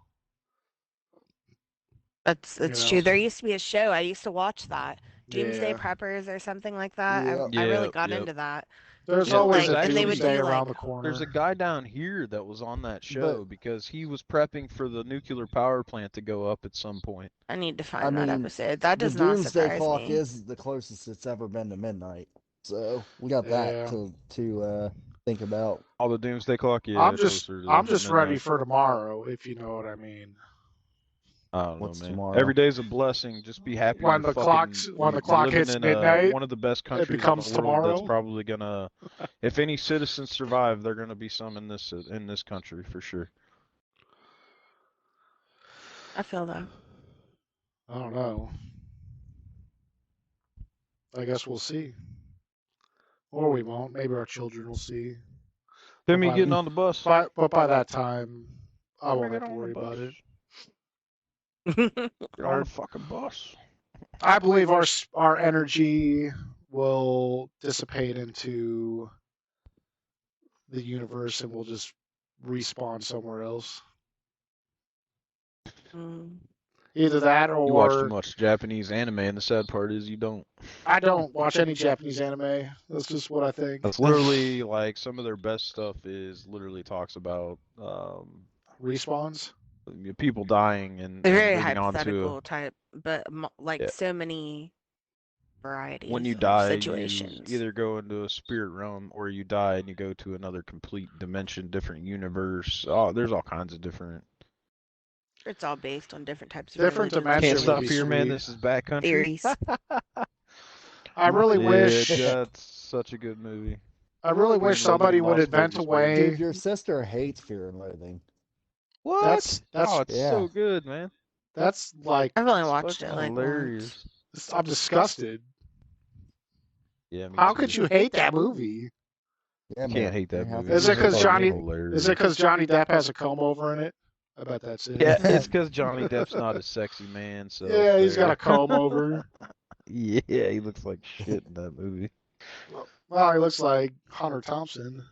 you It's know. true. There used to be a show. I used to watch that. Doomsday Yeah. Preppers or something like that. Yep. I really Yep, got yep. into that. There's Yeah, always there's a And they would doomsday do actually around the like there's a corner. guy down here that was on that But show because he was prepping for the nuclear power plant to go up at some point. I need to I find that mean, episode. That the does not doomsday surprise clock me. is the closest it's ever been to midnight. So we got that Yeah. to think about. Oh, the doomsday clock, I'm yeah, just closer I'm to just ready midnight. for tomorrow, if you know what I mean. I don't know, What's man. tomorrow? Every day's a blessing. Just be happy When the you're clock living hits in midnight, one of the best it countries in the becomes world that's tomorrow. probably gonna, if any citizens survive, they're gonna be some in this country for sure. I feel that. I don't know. I guess we'll see. Or we won't. Maybe our children will see. But Timmy getting on the bus. by that time, I Timmy, won't get have to on the worry about bus. it. Get on the fucking bus. I believe our energy will dissipate into the universe, and we'll just respawn somewhere else. Mm. Either that, You watch too or much Japanese anime, and the sad part is you don't. I don't watch any Japanese anime. That's just what I think. That's literally like some of their best stuff is literally talks about Respawns. people dying and They're very moving on to hypothetical type, but like yeah. so many When varieties you of die, you situations. either go into a spirit realm or you die and you go to another complete dimension, different universe. Oh, there's all kinds of different. It's all based on different types of Different religions and Can't dimension would stop be beliefs here, man. sweet. This is backcountry. theories. I really Yeah, wish that's such a good movie. I really Fear wish and Loathing somebody in would Las invent a Vegas, baby. Dude, way. your sister hates Fear and Loathing. What? That's Oh, it's Yeah. so good, man. that's like I've only It's watched fucking it like once. hilarious. I'm disgusted. Yeah, me How too. could you hate that movie? Yeah, Can't man. hate that How movie. could Is you it hate because that Johnny? movie? Hilarious. Is it because Johnny Depp has a comb over in it? I bet that's it. Yeah, it's because Johnny Depp's not a sexy man, so Yeah, he's got fair. a comb over. Yeah, he looks like shit in that movie. Well, he looks like Hunter Thompson.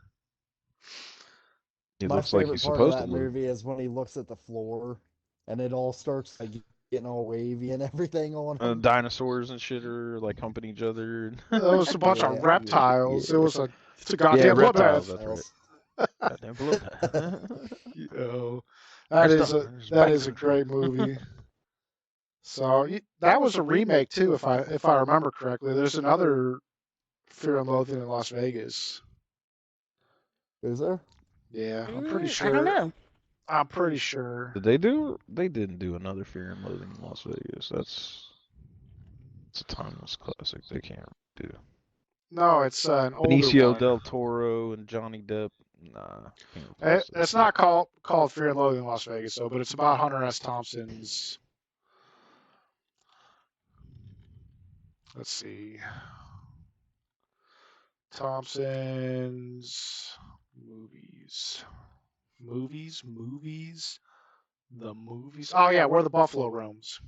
He My looks like favorite he's part of supposed to that look. movie is when he looks at the floor and it all starts like getting all wavy and everything on him. Dinosaurs and shit are like humping each other. It was a bunch Yeah. of reptiles. Yeah. It's a Yeah, goddamn reptiles. bloodbath. That's right. Goddamn bloodbath. You know, There's that is a backcountry. great movie. So that was a remake too, if I remember correctly. There's another Fear and Loathing in Las Vegas. Is there? Yeah, I'm pretty I don't sure. know. I'm pretty sure. Did they do? They didn't do another Fear and Loathing in Las Vegas. It's a timeless classic. They can't do. No, it's an older Benicio one. del Toro and Johnny Depp. Nah, can't replace that. It's not called Fear and Loathing in Las Vegas though, but it's about Hunter S. Thompson's. Let's see. Thompson's movies. The movies. Oh yeah, Where the Buffalo Roams.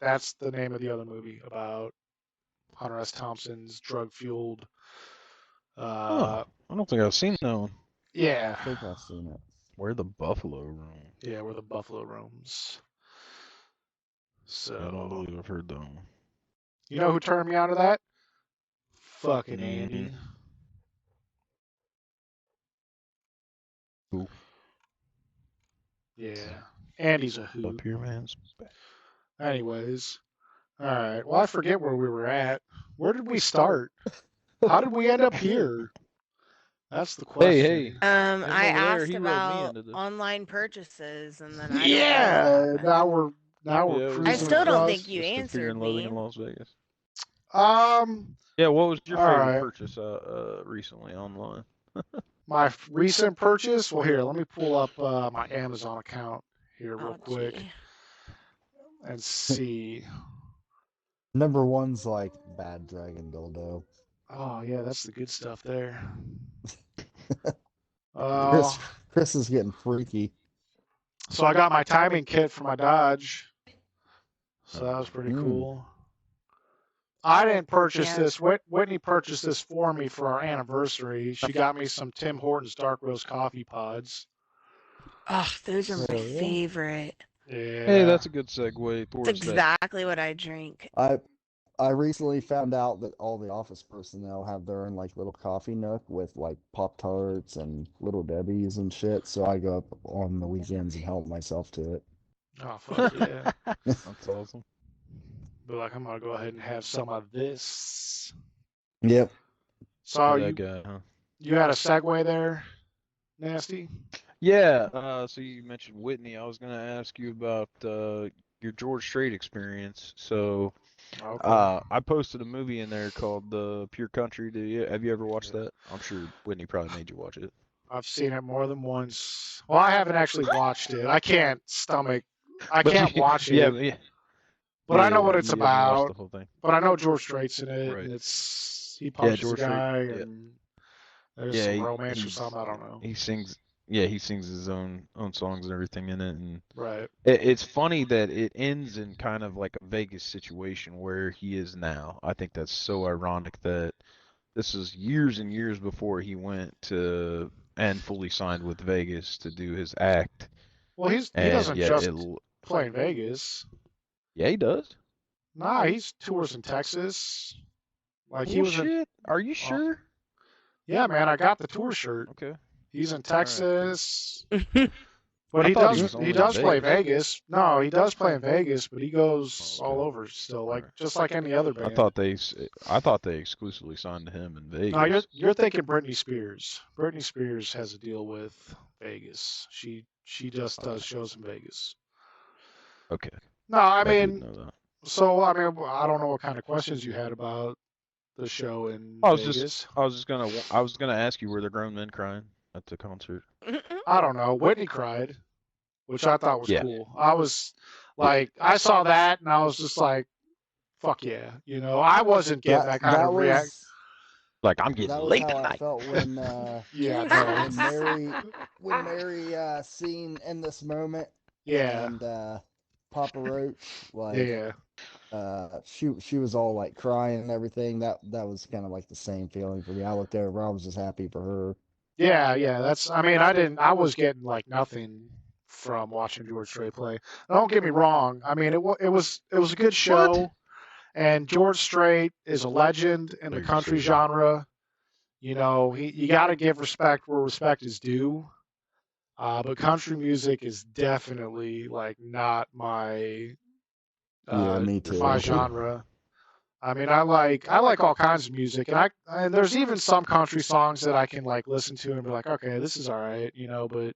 That's the name of the other movie about Hunter S. Thompson's drug-fueled. Huh. I don't think I've seen that one. Yeah. I think I've seen it. Where the Buffalo Roam. Yeah, Where the Buffalo Roams. So. I don't believe I've heard that one. You know who turned me on to that? Fucking Andy. Cool. Yeah. Andy's a Up hoot. here, man's back. Anyways. Alright. Well, I forget where we were at. Where did we start? How did we end up here? That's the question. Hey. I over there, asked he roped me about into this. online purchases, and then I Yeah. don't know. Now we're Yeah, cruising I still don't across. think you Just the Fear answered and Loathing me. in Las Vegas. Yeah, what was your all favorite right. purchase recently online? My recent purchase. Well, here, let me pull up my Amazon account here real Oh, quick gee. and see. Number one's like Bad Dragon Dildo. Oh yeah, that's the good stuff there. Chris is getting freaky. So I got my timing kit for my Dodge. So that was pretty cool. I didn't purchase this. Whitney purchased this for me for our anniversary. She got me some Tim Hortons dark roast coffee pods. Oh, those are my Oh, yeah. favorite. Yeah. Hey, that's a good segue towards That's exactly what I drink. I recently found out that all the office personnel have their own like little coffee nook with like Pop Tarts and Little Debbie's and shit. So I go up on the weekends and help myself to it. Oh fuck yeah. That's awesome. But like, I'm gonna go ahead and have some of this. Yep. So That guy, huh? you had a segue there, Nasty? Yeah, so you mentioned Whitney. I was gonna ask you about your George Strait experience. So Okay. I posted a movie in there called Pure Country. Have you ever watched that? I'm sure Whitney probably made you watch it. I've seen it more than once. Well, I haven't actually watched it. I can't But can't watch it. Yeah, But I know what it's you haven't watched about. the whole thing. But I know George Strait's in it, Right. and he punches George a guy, Strait, yeah. and there's Yeah, some romance or something. I don't know. He sings. Yeah, he sings his own songs and everything in it, and Right. it's funny that it ends in kind of like a Vegas situation where he is now. I think that's so ironic that this is years and years before he went to and fully signed with Vegas to do his act. Well, he And doesn't yeah, just play in Vegas. yeah, he does. Nah, he's tours in Texas. Like he was in. Bullshit. Are you sure? Yeah, man, I got the tour shirt. Okay. He's in Texas. But I he thought does was only he in does play Vegas. Vegas. No, he does play in Vegas, but he goes Oh, okay. all over still, like Alright. just like any other band. I thought they exclusively signed to him in Vegas. No, you're thinking Britney Spears. Britney Spears has a deal with Vegas. She just does shows in Vegas. Okay, No, I I did mean, know that. so I mean, I don't know what kind of questions you had about the show in I was Vegas. gonna ask you, were there grown men crying at the concert? I don't know. Whitney cried, which I thought was Yeah. cool. I was like, I saw that and I was just like, fuck yeah. I wasn't getting that kind That of react. was Like, I'm getting that was laid how I tonight. felt when Yeah, no. when Mary seen In This Moment Yeah, and Papa Roach, like yeah, she was all like crying and everything. That was kind of like the same feeling for me. I looked over, I was just happy for her. yeah. I mean, I was getting like nothing from watching George Strait play. Don't get me wrong. I mean, it was a good show, and George Strait is a legend in the Very country serious. genre. You got to give respect where respect is due. But country music is definitely like not Yeah, me my too. genre. I mean, I like all kinds of music, and there's even some country songs that I can like listen to and be like, okay, this is all right, But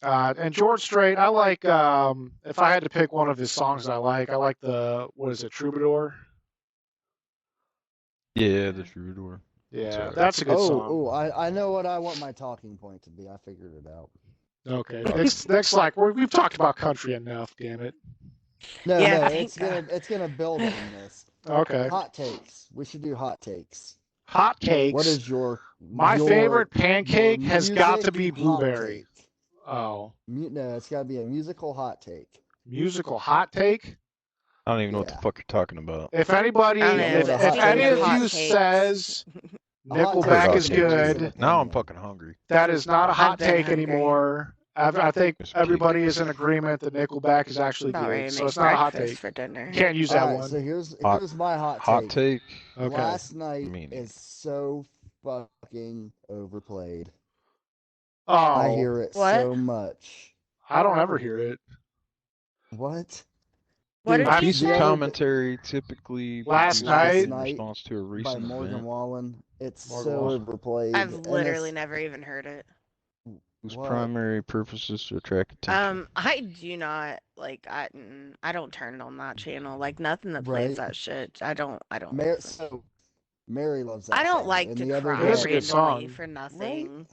and George Strait, I like. If I had to pick one of his songs I like the what is it, Troubadour? Yeah, the Troubadour. That's Yeah, alright. that's a good song. Oh, I know what I want my talking point to be. I figured it out. Okay, next like we've talked about country enough. Damn it. No, Yeah, no, thank God. it's gonna build on this. Okay, Hot takes. We should do hot takes. hot What cakes. is your My favorite your pancake has got to music be hot blueberry. take? Oh, No, it's got to be a musical hot take. musical hot take. I don't even know what the Yeah. fuck you're talking about. If I anybody, don't know, Don't know if what a but if hot speaking any take of of is? hot you takes, says A hot I've heard take Nickelback hot is is a takes. voice and good, Now I'm opinion. fucking hungry. that is not a hot I've been take hungry. anymore. I think Get some cake. everybody is in agreement that Nickelback is actually About ready good, to so make it's not a hot breakfast take. for dinner. You can't use All that right, one. so Hot here's my hot take. Okay. Last night Me neither. is so fucking overplayed. I Oh, hear it What? so much. I don't ever hear it. What? What Dude, did A you piece of the say? other day, commentary typically Last produced last night, in night response to a by recent Morgan event Wallen, it's Morgan so Wallen. overplayed, I've and literally it's never even heard it. whose what? primary purpose is to attract attention. I do not like. I don't turn on that channel. Like nothing that plays Right? that shit. I don't listen. So Mary loves I that don't song, like and to the other It cry is a day, good randomly song. for right? nothing.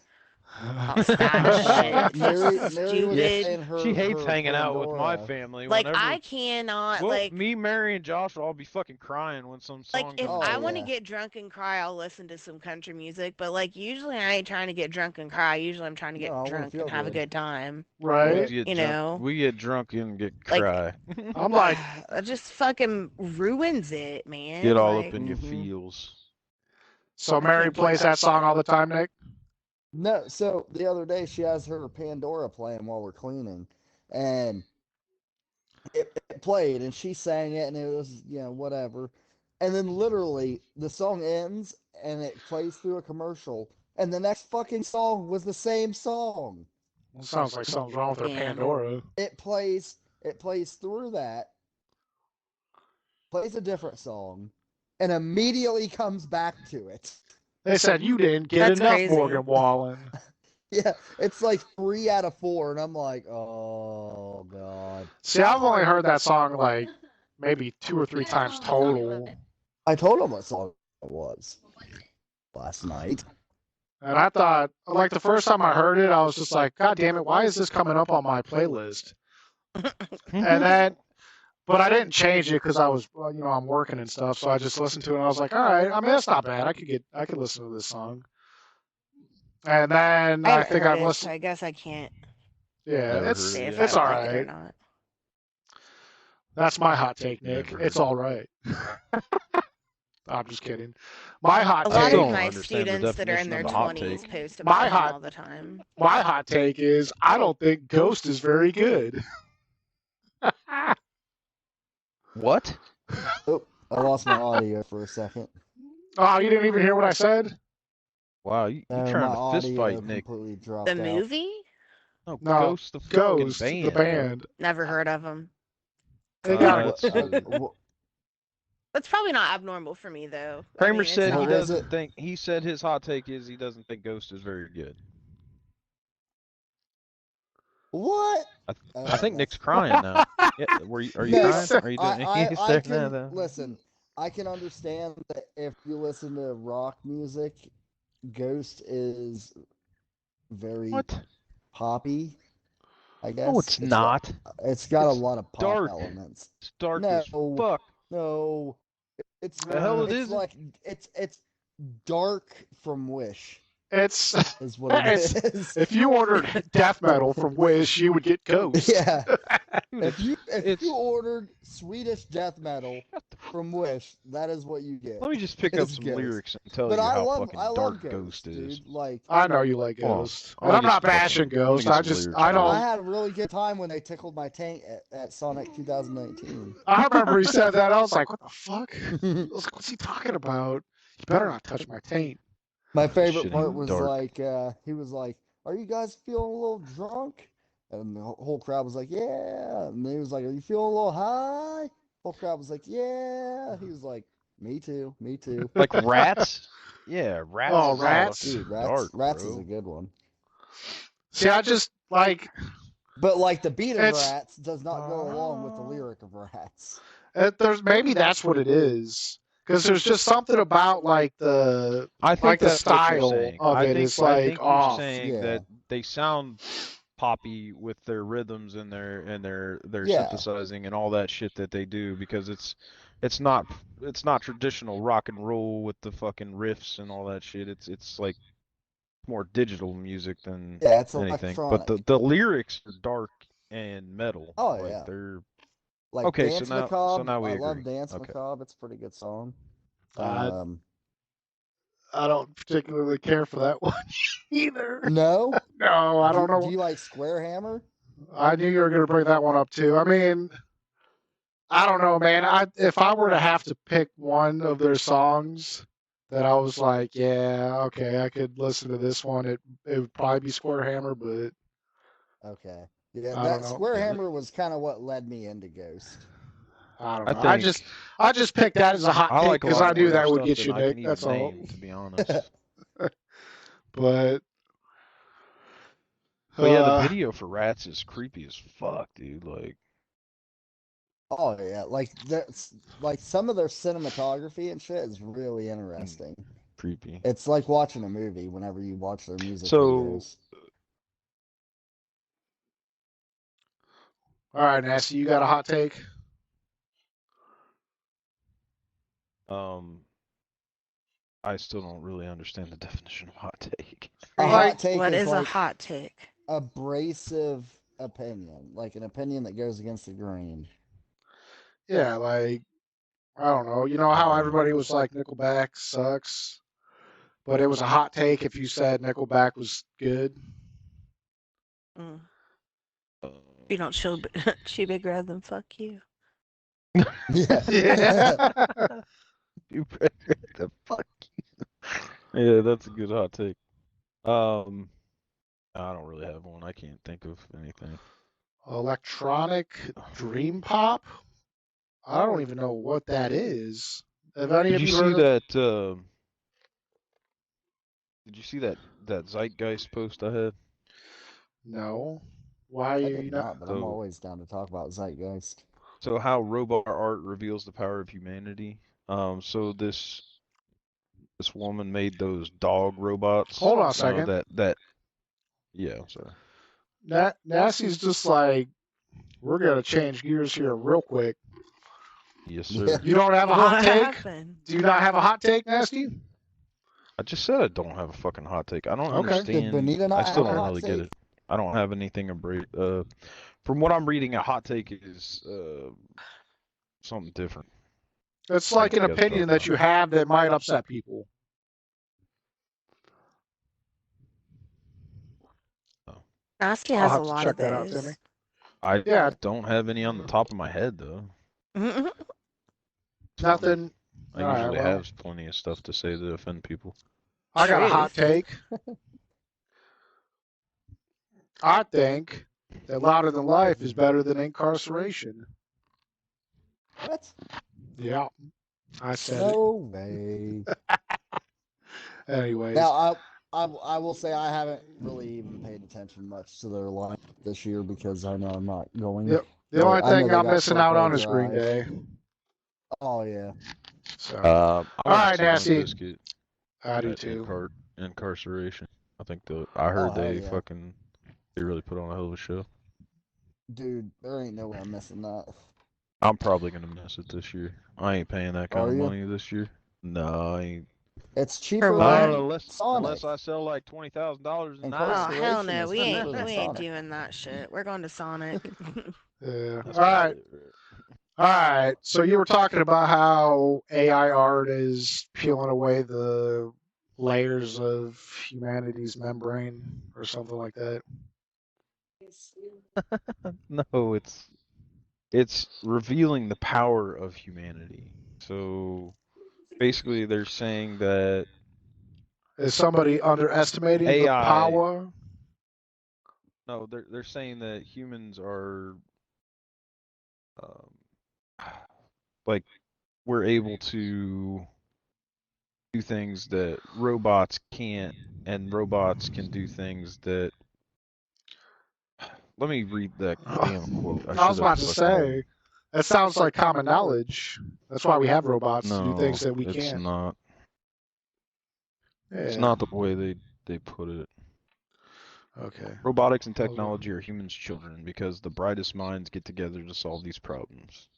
About sad shit. Mary was Yeah, Stupid. saying she hates her hanging out with my Pandora. family. Like Whenever, I cannot well, like me, Mary, and Josh will all be fucking crying when some like song if comes Oh I want on. to yeah, get drunk and cry, I'll listen to some country music. But like usually I ain't trying to get drunk and cry. Usually I'm trying to no, get I want to drunk and feel have a good. good time. We Right? Yep. get You drunk. know, We get drunk and get like cry. I'm like, that just fucking ruins it, man. Get all up Like in your Mm-hmm. feels. so I Mary can't do plays that that song all shit. the time, Nick? No, so the other day she has her Pandora playing while we're cleaning, and it played, and she sang it, and it was whatever, and then literally the song ends, and it plays through a commercial, and the next fucking song was the same song. Well, sounds like something's wrong with her Damn. Pandora. It plays through that, plays a different song, and immediately comes back to it. They said you didn't get That's enough crazy. Morgan Wallen. Yeah, it's like 3 out of 4, and I'm like, oh god. See, I've only heard that song like maybe 2 or 3 times total. I told him what song it was last night. And I thought, like, the first time I heard it, I was just like, God damn it, why is this coming up on my playlist? And then, but I didn't change it because I was, well, I'm working and stuff. So I just listened to it and I was like, all right, I mean, that's not bad. I could listen to this song. And then I I haven't think heard I've it, so listened. I guess I can't Yeah, Never it's say heard it if yet. I it's all like it or right. not. That's my hot take, Nick. Never It's heard all right. I'm just kidding. My A hot I lot take. of still don't my understand the students that are in definition their of a hot 20s take. post My about him hot all the time. my hot take is I don't think Ghost is very good. What? Oh, I lost my audio for a second. Oh, you didn't even hear what I said? Wow, you No, my trying to fist audio fight, Nick? completely The dropped out. movie? No, No, Ghost the fucking Ghost, the band, bro. band. Never heard of him. They got What? a, That's probably not abnormal for me, though. I Kramer mean, it's said he what not. was it? doesn't think. He said his hot take is he doesn't think Ghost is very good. What? I think Nick's That's crying now. Yeah, are you no. crying? He's- Are you doing? He's I there now, can though. listen. I can understand that if you listen to rock music, Ghost is very What? poppy. I No, guess it's not. it's got a It's lot of pop dark. elements. It's dark as No, fuck. no, The hell it it's isn't. like it's dark from Wish it's is what it it's is. if you ordered death metal from Wish, you would get Ghost. Yeah. Dude, If you it's ordered Swedish death metal shut the f- from Wish, that is what you get. Let me just pick up It's some Ghost. lyrics and tell But you I how love fucking dark Ghost, is. dude. Like I know you like Hold on. Ghost, I'm and gonna I'm get not some fucking- bashing I'm gonna Ghost. get I some just lyrics I for you. I don't. had a really good time when they tickled my taint at Sonic 2019. I remember he said that. I was like, what the fuck? I was like, what's he talking about? You better not touch my taint. My This favorite shit part ain't was dark. like he was like, "Are you guys feeling a little drunk?" And the whole crowd was like, "Yeah." And then he was like, "Are you feeling a little high?" Whole crowd was like, "Yeah." He was like, "Me too, me too." Like Rats. Yeah, Rats Oh, is Rats? fucking Dude, Rats dark, is bro. a good one. See, I just like But like the beat of it's Rats does not go along with the lyric of Rats. there's maybe that's what it is because there's just something about like the I think like the that's what you're style saying. of I it think is I like think you're off. saying Yeah. that they sound poppy with their rhythms and their Yeah. synthesizing and all that shit that they do because it's not traditional rock and roll with the fucking riffs and all that shit. It's like more digital music than Yeah, it's anything. But electronic. the lyrics are dark and metal. Oh Like yeah. they're Like okay. Dance So Macabre. now we I love agree. Dance Okay. Macabre. It's a pretty good song. I I don't particularly care for that one either. No? No, I don't Do know. you like Square Hammer? I knew you were going to bring that one up too. I mean, I don't know, man. If I were to have to pick one of their songs that I was like, yeah, okay, I could listen to this one, it would probably be Square Hammer, but Okay. Yeah, I don't that know. Square Yeah, Hammer was kind of what led me into Ghost. I don't I know. think I just picked that as a hot I take like a because lot I more knew of their that would stuff get than you, I can Nick. even That's all. name, to be honest. But But yeah, the video for Rats is creepy as fuck, dude. Like, Oh yeah, like that's like some of their cinematography and shit is really interesting. creepy. It's like watching a movie whenever you watch their music So, videos. all right, Nasty, you got a hot take? um, I still don't really understand the definition of hot take. A Right. Like, hot take What is is a like hot take? abrasive opinion, like an opinion that goes against the grain. yeah, like I don't know. You know how everybody was like Nickelback sucks, but it was a hot take if you said Nickelback was good. Mm. Uh, You don't chew, chew big rather than fuck you. Yeah. Yeah. you better the fuck. Yeah, that's a good hot take. Um, I don't really have one. I can't think of anything. Electronic dream pop? I don't even know what that is. Have any Did of you you see heard of? that? Did you see that Zeitgeist post I had? No. Why are I you did not? not, but I'm So, always down to talk about Zeitgeist. so how robot art reveals the power of humanity. So this woman made those dog robots. Hold on a You know, second. that yeah, I'm sorry. Nasty's just like, we're gonna change gears here real quick. Yes, Yeah. sir. You don't have a What hot take? happened? Do you not have a hot take, Nasty? I just said I don't have a fucking hot take. I don't Okay. Did understand. Bonita I not still have a don't hot really get take? it. I don't have anything from what I'm reading, a hot take is something different. It's I like don't an know what you guys are opinion talking that you about. have that might upset people. Oh. Nasty I'll has a have to lot of check that out, Timmy. those. I Yeah, don't have any on the top of my head though. nothing. I All right, usually well, have plenty of stuff to say to offend people. I got a hot Truth. take. I think that Louder Than Life is better than Incarceration. What? Yeah, I said No way. it. Anyways, Now I will say I haven't really even paid attention much to their line this year because I know I'm not going. Yep. The But only I know thing they I'm got missing out Parkway on is Green Drive. Day. Oh yeah. So, I all want to right, see Limp Nasty. Bizkit I do at too. incarceration. I think I heard hell they yeah. they really put on a hell of a show. Dude, there ain't no way I'm missing that. I'm probably gonna miss it this year. I ain't paying that kind Are of you? money this year. No, I ain't. It's For cheaper what? than Unless Sonic. I sell like $20,000 a night. Oh hell Incarceration no, is we cheaper ain't than we ain't Sonic. doing that shit. We're going to Sonic. Yeah. That's All about right. it. Right? All right. So you were talking about how AI art is peeling away the layers of humanity's membrane or something like that. No, it's revealing the power of humanity. So basically, they're saying that Is somebody underestimating the AI. power? No, they're saying that humans are um, like we're able to do things that robots can't, and robots can do things that. Let me read that damn quote. I I was should have about to fucking. say, that sounds like common knowledge. That's why we have robots to do things No, that we it's can't. not. It's Yeah. not the way they put it. Okay. Robotics and Hold on. technology are humans' children because the brightest minds get together to solve these problems.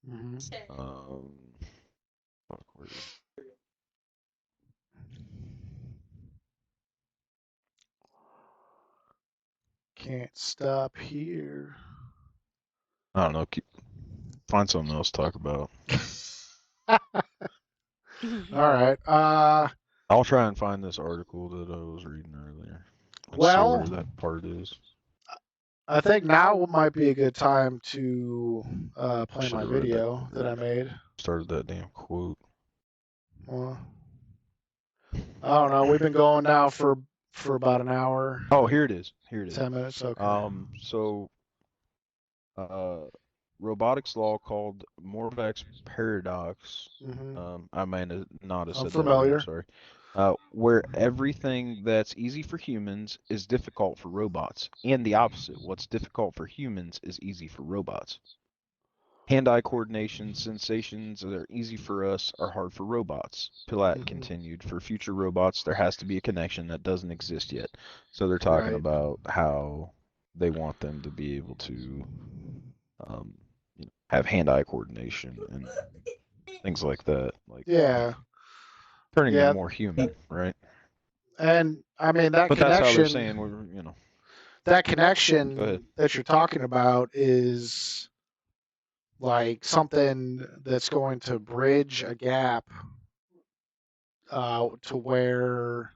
Mhm. Um, fuck, where is Can't stop here. I don't know. Find something else to talk about. All right. I'll try and find this article that I was reading earlier and see Well, where that part is. I think now might be a good time to play Should my have read that. video that I made. Started that damn quote. Well, I don't know. We've been going now for about an hour. Oh, here it is. Here it is. 10 minutes. Okay. So, robotics law called Morvack's paradox. I may not have I'm said that right. I'm familiar. sorry. Where everything that's easy for humans is difficult for robots, and the opposite. What's difficult for humans is easy for robots. Hand-eye coordination sensations that are easy for us are hard for robots. Pilat continued. For future robots, there has to be a connection that doesn't exist yet. So they're talking Right. about how they want them to be able to have hand-eye coordination and things like that, like Yeah. turning them Yeah. more human, right? And I mean that But that's how they're connection. saying we're. That Go connection ahead. that you're talking about is like something that's going to bridge a gap to where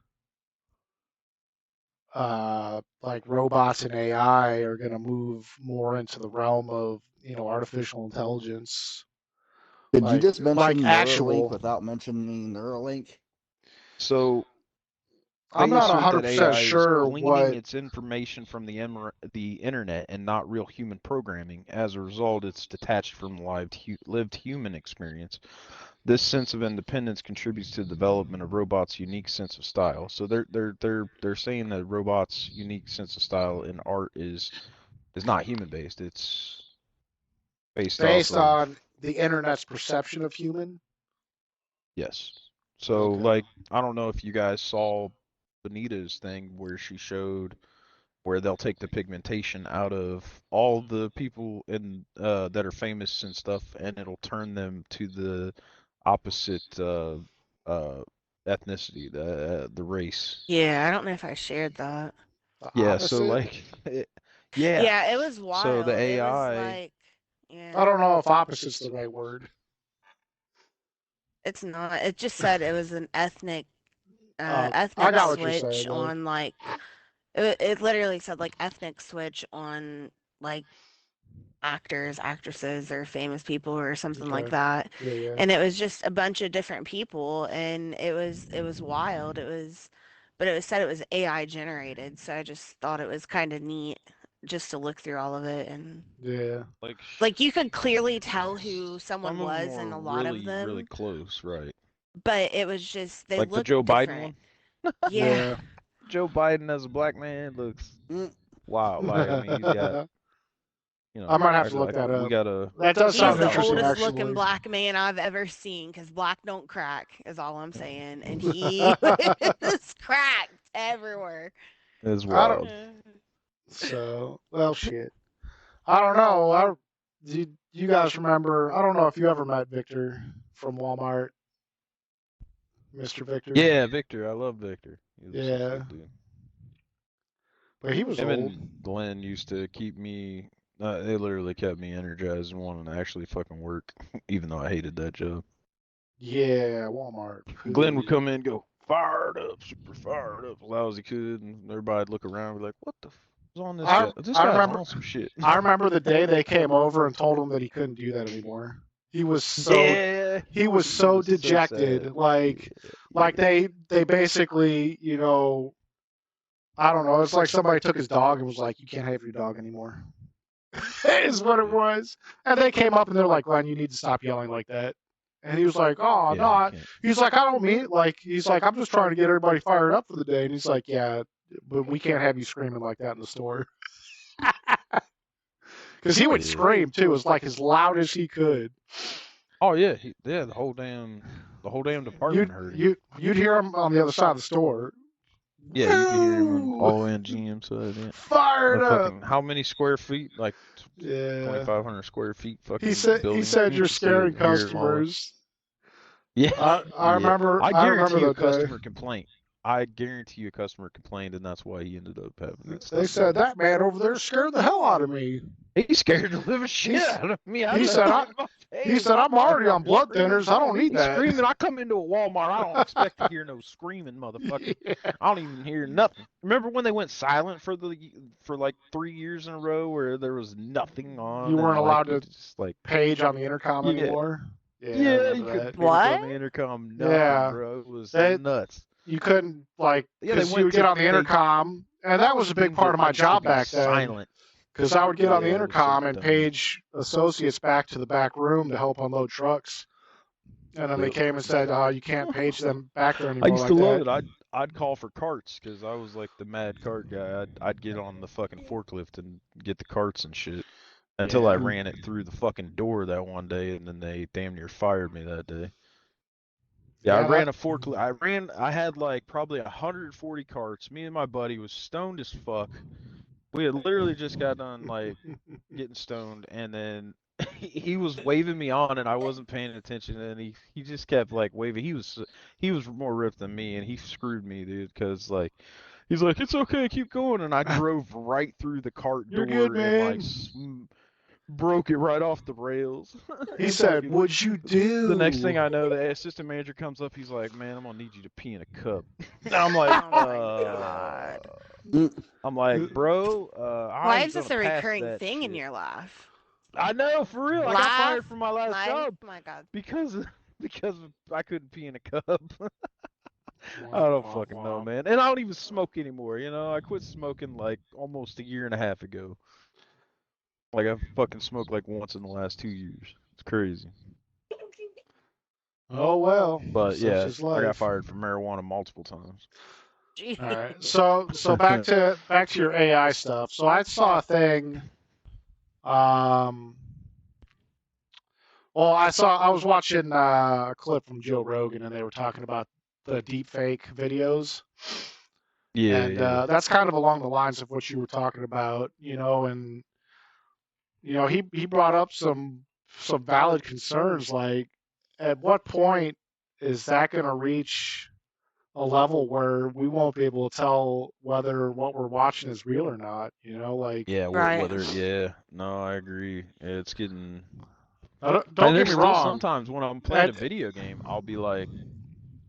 like robots and AI are going to move more into the realm of artificial intelligence, Did you just like mention Neuralink actual. without mentioning Neuralink? So I'm they not assert that 100% AI is sure gleaning what. its information from the internet and not real human programming. As a result, it's detached from lived human experience. This sense of independence contributes to the development of robots' unique sense of style. So they're saying that robots' unique sense of style in art is not human based. It's based off Based of on the internet's perception of human. yes. So Okay. like I don't know if you guys saw Bonita's thing where she showed where they'll take the pigmentation out of all the people in that are famous and stuff, and it'll turn them to the opposite uh, ethnicity, the race. Yeah, I don't know if I shared that. The Yeah, so opposite. like, yeah. Yeah, it was So the wild. It was AI, like, yeah, I don't know if opposite's the right word. it's not. It just said it was an I ethnic got what you're saying switch though. on like it literally said like ethnic switch on like actors, actresses, or famous people or something like Okay. that. Yeah, yeah. And it was just a bunch of different people and it was wild. But it was said it was AI generated, so I just thought it was kind of neat just to look through all of it and Yeah. like you could clearly tell who some someone of them was in were a lot of really them, close, right? but it was just they Like the looked Joe Biden different. one. Yeah. Yeah. Joe Biden as a black man looks Mm. wild. Like, I mean, he's got, I might have to look like that we up. got a, That does He's sound the interesting, oldest looking actually. black man I've ever seen because black don't crack, is all I'm saying. And he is cracked everywhere. is I don't. wild. So, well, shit. I don't know. You guys remember? I don't know if you ever met Victor from Walmart, Mr. Victor. Yeah, Victor. I love Victor. He's a Yeah, sweet dude. but he was Him old. and Glenn used to keep me. They literally kept me energized and wanting to actually fucking work, even though I hated that job. Yeah, Walmart. Glenn would Hooey. come in and go fired up, super fired up, as loud as he could, and everybody'd look around and be like, "What the f is on this I guy? This I guy's remember on some shit." I remember the day they came over and told him that he couldn't do that anymore. He was so Yeah, he was he so was so sad. dejected. Like they basically, I don't know. It's like somebody took his dog and was like, "You can't have your dog anymore." Is what it Yeah, was. And they came up and they're like, "Glenn, you need to stop yelling like that." And he was like, "Oh, yeah, you no." can't. He's like, "I don't mean it." Like, he's like, "I'm just trying to get everybody fired up for the day." And he's like, "Yeah, but we can't have you screaming like that in the store." Because he would Yeah. scream too, as like as loud as he could. Oh yeah, the whole damn department You'd heard him. you'd hear him on the other side of the store. Yeah, you could hear him on Woo! all the way in GM side. Yeah, Fired the up. fucking how many square feet? Like Yeah. 2,500 square feet. He Fucking said building. you're You could scaring hear him all the way. customers. Yeah, I yeah. remember I I remember guarantee you a that day. customer complaint. I guarantee you a customer complained, and that's why he ended up having that They stuff said done. that man over there scared the hell out of me. He scared the living shit He's- out of me. I he said, left in my He face. said, "I'm already on blood Screaming. thinners. I don't need He's that." screaming. I come into a Walmart. I don't expect to hear no screaming, motherfucker. Yeah. I don't even hear nothing. Remember when they went silent for like 3 years in a row where there was nothing on? You weren't and like allowed you to just like page on the intercom yeah, anymore. Yeah, I yeah, you remember couldn't that. page on What? the intercom. Nothing, Yeah, bro. It was they nuts. you couldn't like Yeah, they because you went would get to on the intercom, and that was a big things part that of my used to job be back then. silent. Because I would get on the Yeah, it was so intercom and dumb. page associates back to the back room to help unload trucks, and then they Yep. came and said, "You can't page them back there I anymore used like to love that." it. I'd call for carts because I was like the mad cart guy. I'd get on the fucking forklift and get the carts and shit until I Yeah. ran it through the fucking door that one day, and then they damn near fired me that day. Yeah, I Yeah, ran a forklift. I had like probably 140 carts. Me and my buddy was stoned as fuck. We had literally just got done like getting stoned, and then he was waving me on, and I wasn't paying attention, and he just kept like waving. He was more ripped than me, and he screwed me, dude, because like he's like, it's okay, keep going, and I drove right through the cart You're good, door and like man. broke it right off the rails. He said, "What'd you do?" The next thing I know, the assistant manager comes up. He's like, "Man, I'm gonna need you to pee in a cup." And I'm like, Oh my God. I'm like, bro, Why I'm is this gonna a pass recurring that thing in shit. your life? I know, for real. I got Laugh, fired from my last life. job Oh my God. because I couldn't pee in a cup. I don't fucking know, man. And I don't even smoke anymore. I quit smoking like almost a year and a half ago. Like I've fucking smoked like once in the last 2 years. It's crazy. Oh well, But such yeah, is I got life. fired from marijuana multiple times. All right, so back to your AI stuff. So I saw a thing. Um, well, I was watching a clip from Joe Rogan, and they were talking about the deep fake videos, Yeah, and yeah. that's kind of along the lines of what you were talking about, and he brought up some valid concerns, like at what point is that going to reach a level where we won't be able to tell whether what we're watching is real or not, like Yeah, Right. yeah. No, I agree. It's getting. don't And get there's me still wrong. sometimes when I'm playing a At, video game, I'll be like,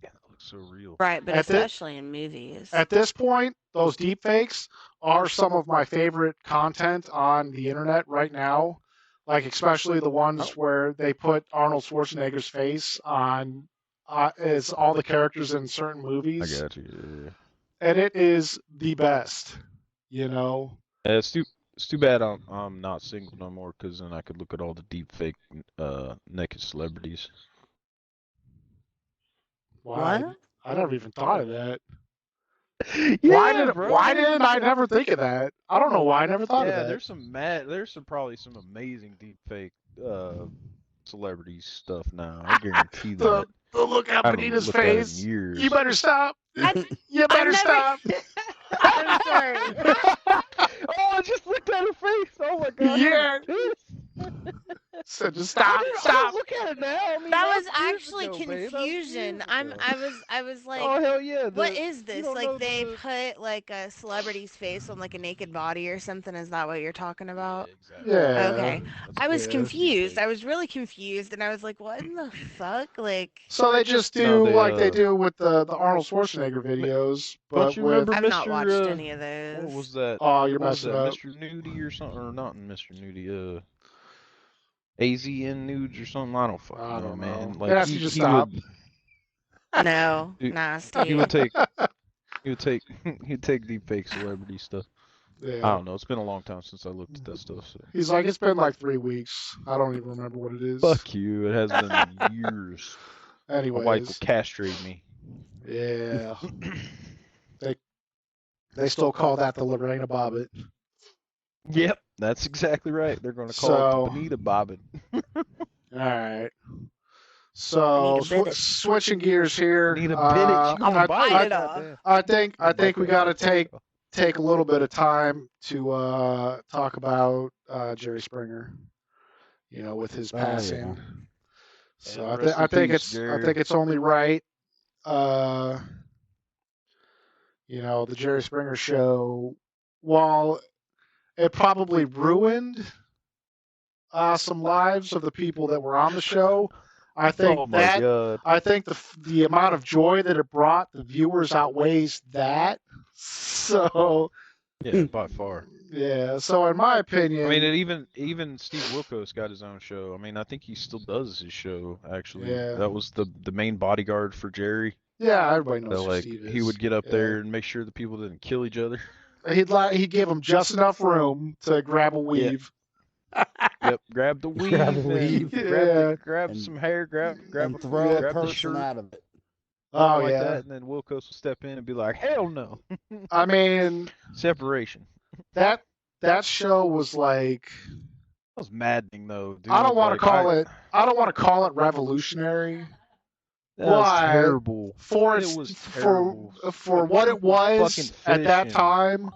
yeah, that looks so real. Right, but at, the, especially in movies. at this point, those deep fakes are some of my favorite content on the internet right now. Like especially the ones where they put Arnold Schwarzenegger's face on as all the characters in certain I movies, got you. Yeah. and it is the best. It's too bad I'm not single no more, because then I could look at all the deep fake naked celebrities. Why? What? I never even thought of that. Yeah, bro. Why didn't I never think of that? I don't know why I never thought of Yeah, that. there's probably some amazing deep fake celebrity stuff now. I guarantee The that. the look at I haven't Bonita's looked at it in face. years. You better stop. I've You I've better never. stop. I'm sorry. Oh, I just looked at her face. Oh my god, she was Yeah. pissed. So just I stop. didn't. I Stop. didn't look at it now. I mean, That that was was years actually ago, babe. That was confusion. years ago. I was like, Oh hell yeah! what is You this? don't Like know they the. put like a celebrity's face on like a naked body or something. Is that what you're talking Yeah, about? exactly. Yeah. Okay. That's I was Yeah. deep confused. fake. I was really confused and I was like, what in the fuck? Like, So they just No, do they like they do with the Arnold Schwarzenegger Ma- videos, Don't but you with remember I've not watched Mr. any of What those. was that? oh, you're What was messing that? up. Mr. Nudie or something? Or not Mr. Nudie? AZN nudes or something? I don't fucking I know, don't know. man. It Like has to just he stop. would No, he, he would nasty. take he would take he'd take deep fake celebrity stuff. I Yeah. don't know. It's been a long time since I looked at that stuff. So He's like, it's been like 3 weeks. I don't even remember what it is. fuck you. It has been years. My wife will Anyways, castrate me. yeah, they still call that the Lorena Bobbitt. Yep, that's exactly right. They're going to call it the So, Bonita Bobbin. all right. I need So a bit of. switching gears here. Need a Bennett. You I'm gonna gonna bite bite it? it off. Goddamn. I think we Bite got to that. take a little bit of time to talk about Jerry Springer. You know, with his Oh, yeah. passing. So And rest in peace, Jerry. I think it's only right. Uh, you know, the Jerry Springer show, while it probably ruined some lives of the people that were on the show, I think Oh my god. I think the amount of joy that it brought the viewers outweighs that. So Yeah, by far. yeah. So in my opinion, I mean, it even Steve Wilkos got his own show. I mean, I think he still does his show. Actually, yeah, that was the main bodyguard for Jerry. yeah, everybody So knows who like Steve is. he would get up Yeah. there and make sure the people didn't kill each other. He'd give them just enough room to grab a weave. Yep, grab the weave, Grab a and weave. Yeah. grab And- some hair, grab and throw a grab the person shirt, out of it. Oh like yeah. that, and then Wilkos will step in and be like, "Hell no, I mean separation." that show was like That was maddening though, dude. I don't want to Like, call it revolutionary. That was Why? terrible. For It was terrible. for what it was Fucking at that fish and- time.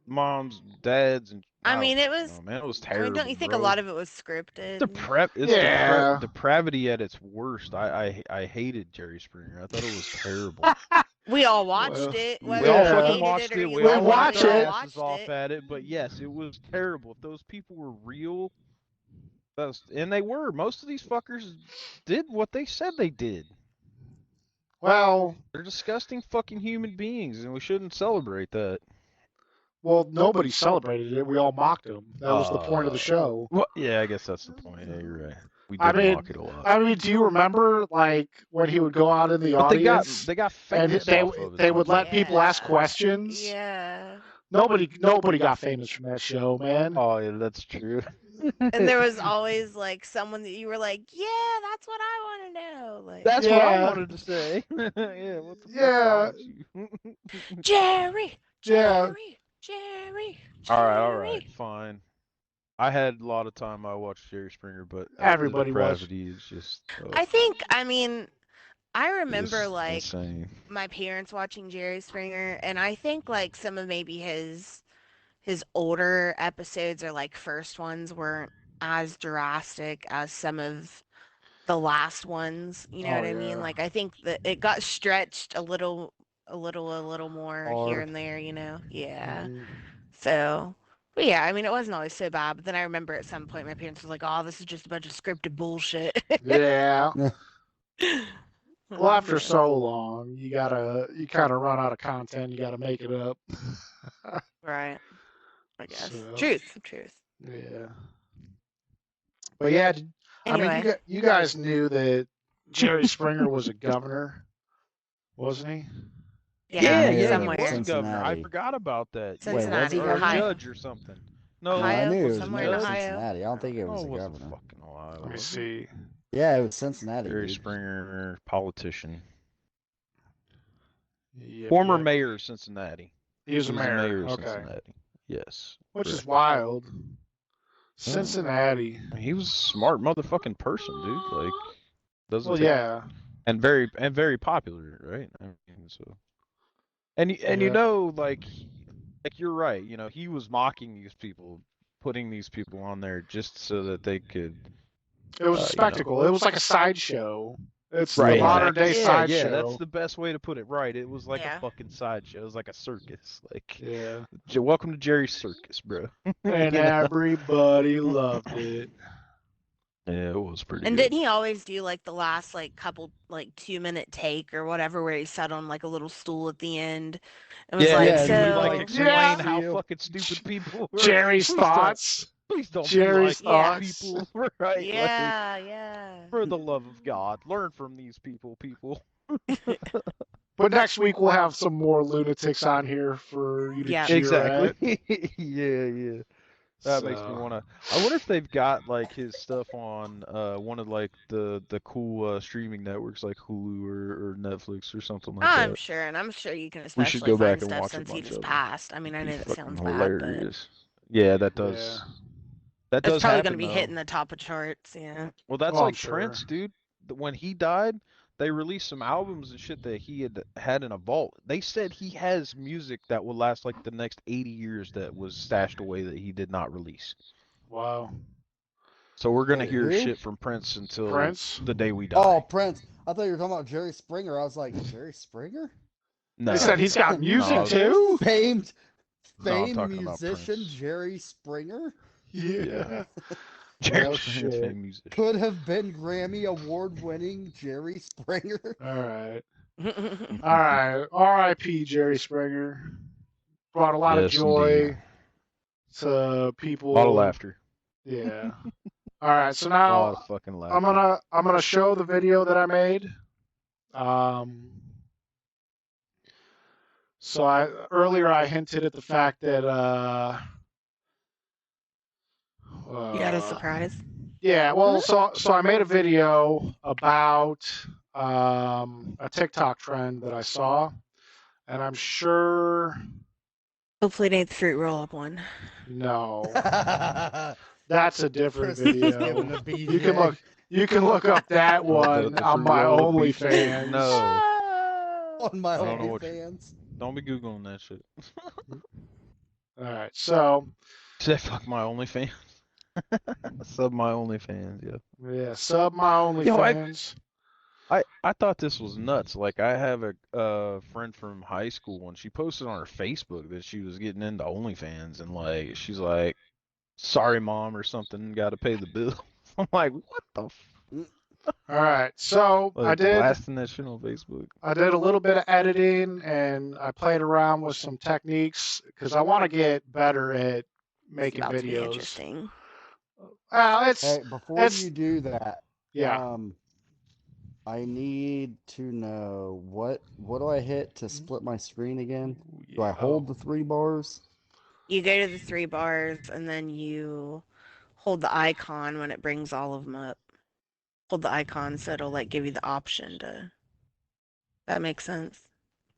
Moms, dads, and I mean, it was. oh man, it was I mean, terrible. don't you think bro. a lot of it was scripted? It's Yeah. depravity at its worst. I hated Jerry Springer. I thought it was terrible. We all watched Well, it. we Whether We all Yeah. you fucking hated watched or it. you We We all loved watch laughed we it. all our asses watched off it. at it. But yes, it was terrible. If those people were real, and they were. Most of these fuckers did what they said they did. Well, They're disgusting fucking human beings, and we shouldn't celebrate that. nobody celebrated it. We all mocked him. That was the point of the show. Well, yeah, I guess that's the point. Yeah, you're right. We I did mean- mock it a lot. I mean, do you remember like when he would go out in the But audience they got and famous they off of it. they would though. let people ask Yeah. questions? Yeah. Nobody got famous from that show, man. Oh yeah, that's true. And there was always like someone that you were like, yeah, that's what I want to know. Like, That's what I Yeah. wanted to say. Yeah, what the Yeah. fuck's wrong with you? Jerry, Yeah. Jerry. all right, fine. I had a lot of time I watched Jerry Springer, but Everybody the was. depravity is just I mean, I remember just like insane. my parents watching Jerry Springer, and I think like some of maybe his older episodes or like first ones weren't as drastic as some of the last ones. You know Oh, what I mean? yeah. Like I think that it got stretched a little more here Hard. and there. You know? Yeah. Mhm. So. But yeah, I mean, it wasn't always so bad. But then I remember at some point my parents were like, "Oh, this is just a bunch of scripted bullshit." Yeah. Well, after so long, you kind of run out of content. You gotta make it up. Right. I guess. So- Truth. Yeah. But yeah, I mean, Anyway. you guys knew that Jerry Springer was a governor, wasn't he? Yeah, yeah, somewhere. He was governor. I Cincinnati. forgot about that. Wait, was Cincinnati, he or a Ohio. judge or something. No, No, I Ohio, knew it was somewhere maybe in Ohio. Cincinnati. I don't think it was no, a it wasn't governor. fucking Ohio. Let me was it? see. Yeah, it was Cincinnati. Jerry Dude. Springer, politician. Yep, Former yep. mayor of Cincinnati. He was He a was the mayor. mayor of Okay. Cincinnati. Yes, Which is correct. wild. Uh, Cincinnati. he was a smart motherfucking person, dude. Like, doesn't Well, take yeah. and very popular, right? I mean, so and you Yep. know, like you're right. You know, he was mocking these people, putting these people on there just so that they could, It was a you know. spectacle. It was like a sideshow. It's the Right, Yeah. modern exactly. day Yeah, that's sideshow. the best way to put it. Right, it was like a Yeah. fucking sideshow. It was like a circus. Like, Yeah. welcome to Jerry's Circus, bro. And You know. everybody loved it. Yeah, it was pretty And good. didn't he always do like the last like couple like 2 minute take or whatever where he sat on like a little stool at the end and was Yeah, like, and Yeah, he and would he'd like like so make the explain Yeah. how spiel. fucking stupid people were. Jerry's thoughts. Please don't be Jerry's like these yeah. thoughts. people, right? Like, Yeah, yeah. for the love of God, learn from these people. But next week we'll have some more lunatics on here for you to Yeah. jeer Exactly. at. Yeah. That makes me So wanna. I wonder if they've got like his stuff on one of like the cool streaming networks like Hulu or Netflix or something like I'm that. sure, and I'm sure you can We should especially go back find and stuff watch a since he bunch just of them. passed. I mean, I It'd be know that fucking sounds bad, but hilarious. Yeah, that yeah. does. That it's does probably going to happen be though. hitting the top of charts. Yeah. Well, that's Oh, I'm like sure. Prince, dude. When he died, they released some albums and shit that he had in a vault. They said he has music that will last like the next 80 years that was stashed away that he did not release. Wow. So we're gonna Wait, hear who? shit from Prince until Prince? the day we Oh, die. Prince. I thought you were talking about Jerry Springer. I was like, Jerry Springer? They said No, he's got music no, too? famed no. I'm famed talking about musician Prince. Jerry Springer Yeah, Yeah. Jerry Oh Springer's shit. famed musician. could have been Grammy award winning Jerry Springer. All right. All right. R.I.P. Jerry Springer. Brought a lot of Yes, indeed. joy to A lot of people. laughter. Yeah. All right. So A lot now of fucking I'm laughter. gonna show the video that I made. Um. So I earlier I hinted at the fact that You got a uh surprise? yeah, well, so I made a video about a TikTok trend that I saw, and I'm sure Hopefully, it ain't the fruit roll up one. no, Chris that's a different is giving video. a BJ. You can look up that Oh, one the on fruit my roll of BJ. OnlyFans. No, on my I don't know what. OnlyFans. Don't be googling that shit. All right, so Say fuck my OnlyFans. Sub my OnlyFans. Yeah. yeah, sub my Yo, OnlyFans. I thought this was nuts. Like I have a friend from high school and she posted on her Facebook that she was getting into OnlyFans and like she's like, "Sorry, mom" or something. Got to pay the bill. I'm like, what the? All right, so Like blasting that shit on Facebook. I did a little bit of editing and I played around with some techniques because I want to get better at It's making about to be videos. interesting. Hey, before it's you do that, yeah. I need to know what do I hit to split my screen again? Do I hold the 3 bars? You go to the 3 bars and then you hold the icon when it brings all of them up. Hold the icon so it'll like give you the option to. That makes sense.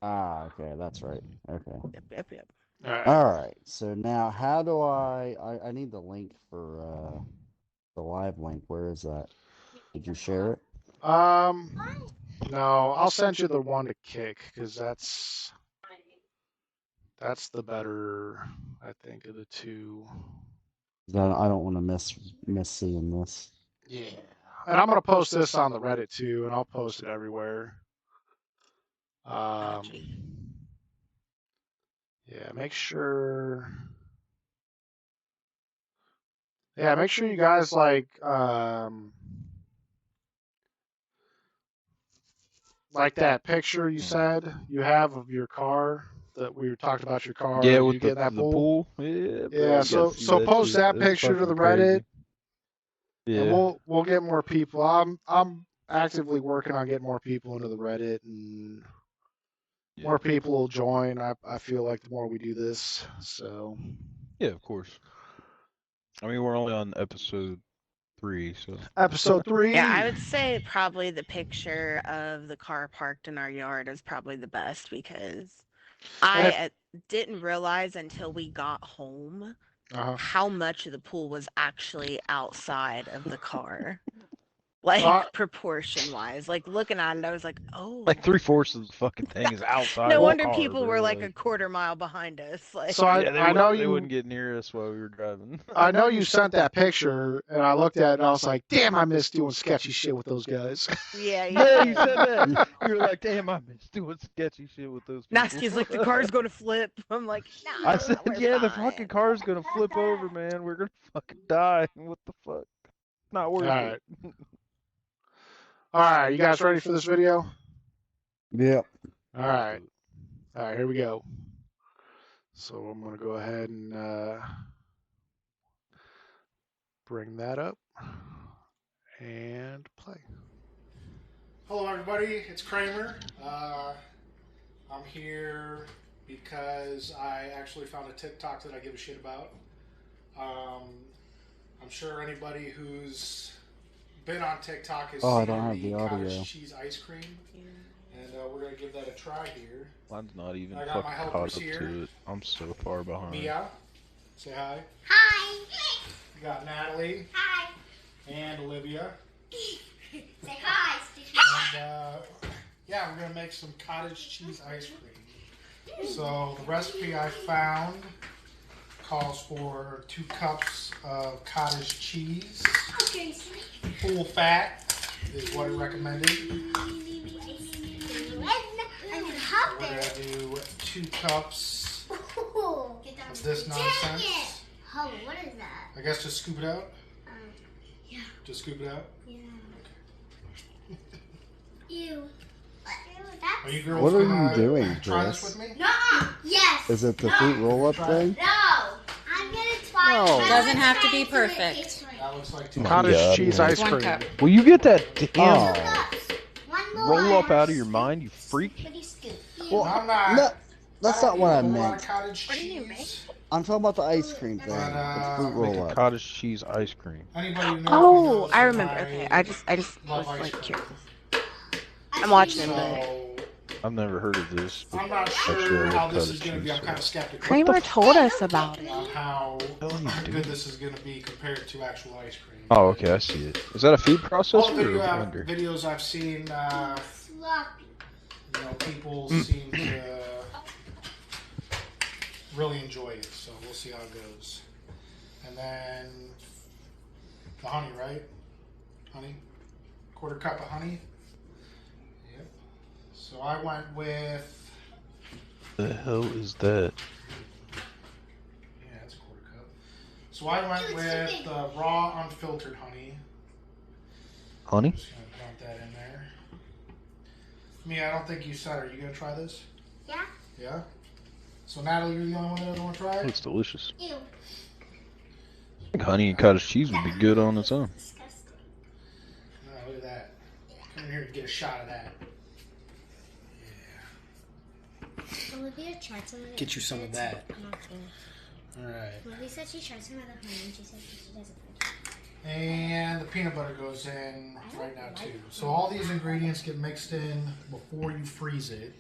Ah, okay, that's right. Okay. Yep. All right. All right. So now how do I need the link for the live link. Where is that? Did you share it? No, I'll send you the one to kick because that's the better, I think, of the two. I don't want to miss seeing this. Yeah. And I'm gonna post this on the Reddit too, and I'll post it everywhere. Yeah, make sure. Yeah, make sure you guys like that picture you said you have of your car that we talked about your car. Yeah, You with get in that the pool. pool. Yeah, bro, Yeah, you so gotta see that post shit. that It's picture to the fucking Reddit, crazy. and Yeah. we'll get more people. I'm actively working on getting more people into the Reddit, and more people will join. I feel like the more we do this, so Yeah, of course. I mean, we're only on episode 3, so Episode 3. Yeah, I would say probably the picture of the car parked in our yard is probably the best because And if, I didn't realize until we got home uh-huh. how much of the pool was actually outside of the car. Uh, Like proportion wise. Like looking at it, I was like, like oh. 3/4 of the fucking thing is outside No of the wonder car, people were bro. like a Like, quarter mile behind us. so Like, yeah, I know they you wouldn't get near us while we were driving. I know you sent that picture, and I looked at it, and I was like, damn, I miss doing sketchy shit with those guys. yeah, you Yeah, you did. said that. You were like, damn, I miss doing sketchy shit with those people. Nasty's like, the car's gonna flip. I'm like, I nah, said, we're yeah, the fine. fucking car's gonna flip over, man. We're gonna fucking die. What the fuck? Not All worth right. it. All right, you guys ready for this video? Yeah. All right. All right, here we go. So I'm going to go ahead and bring that up and play. Hello, everybody. It's Kramer. I'm here because I actually found a TikTok that I give a shit about. I'm sure anybody who's been on TikTok has Oh, I seen don't have the the audio. cottage cheese ice cream, and we're gonna give that a try here. Mine's not even I got fucking my caught helpers up here. to it. I'm so far behind. Mia, say hi. Hi. We got Natalie Hi. and Olivia, Say hi. and yeah, we're gonna make some cottage cheese ice cream. So the recipe I found calls for 2 cups of cottage cheese. Okay. Full fat is what it recommended. I'm gonna hop We're there. gonna do 2 cups Get down. of this nonsense. Oh, what is that? I guess just scoop it out. Yeah. Just scoop it out. Yeah. Ew. Are you girls What are gonna you doing, try this Chris? with me? Nuh-uh. Yes. Is it the fruit roll-up Try thing? No. I'm gonna try. No. Doesn't have to be perfect. That looks like 2 Cottage cups. cheese ice cream. 1 cup. Will you get that damn Oh. roll up out of your mind, you freak? Well, I'm not. no, that's not what I don't eat a whole lot meant. of cottage What do you cheese. I'm talking about the ice cream thing. But, It's fruit Make a roll-up. cottage cheese ice cream. Anybody who knows me Oh, knows I that remember. Okay, I just love was ice like cream. curious. I'm watching him, but So I've never heard of this. But I'm not actually, I sure love how this cottage is going to be. cheese, I'm kind of skeptical Kramer told us about it. on how What the hell are you good doing? this is going to be compared to actual ice cream. Oh, okay, I see it. Is that a food All processor the or a blender? videos I've seen, Sloppy. people seem to really enjoy it. So we'll see how it goes. And then the honey, right? Honey, 1/4 cup of honey. Yep. So I went with. The hell is that? Yeah, it's 1/4 cup. So I went with raw, unfiltered honey. Honey? Just gonna dump that in there. Mia, I don't think you said. Are you gonna try this? Yeah. Yeah. So Natalie, you're the only one that doesn't want to try it. Looks delicious. Ew. I think honey and cottage cheese would be good on its own. Disgusting. Oh, look at that. Come in here and get a shot of that. Olivia tried some of it. Get you some of that. Okay. All right. Olivia said she tried some of the honey and she said she doesn't like it. And the peanut butter goes in right now too. So all these ingredients get mixed in before you freeze it,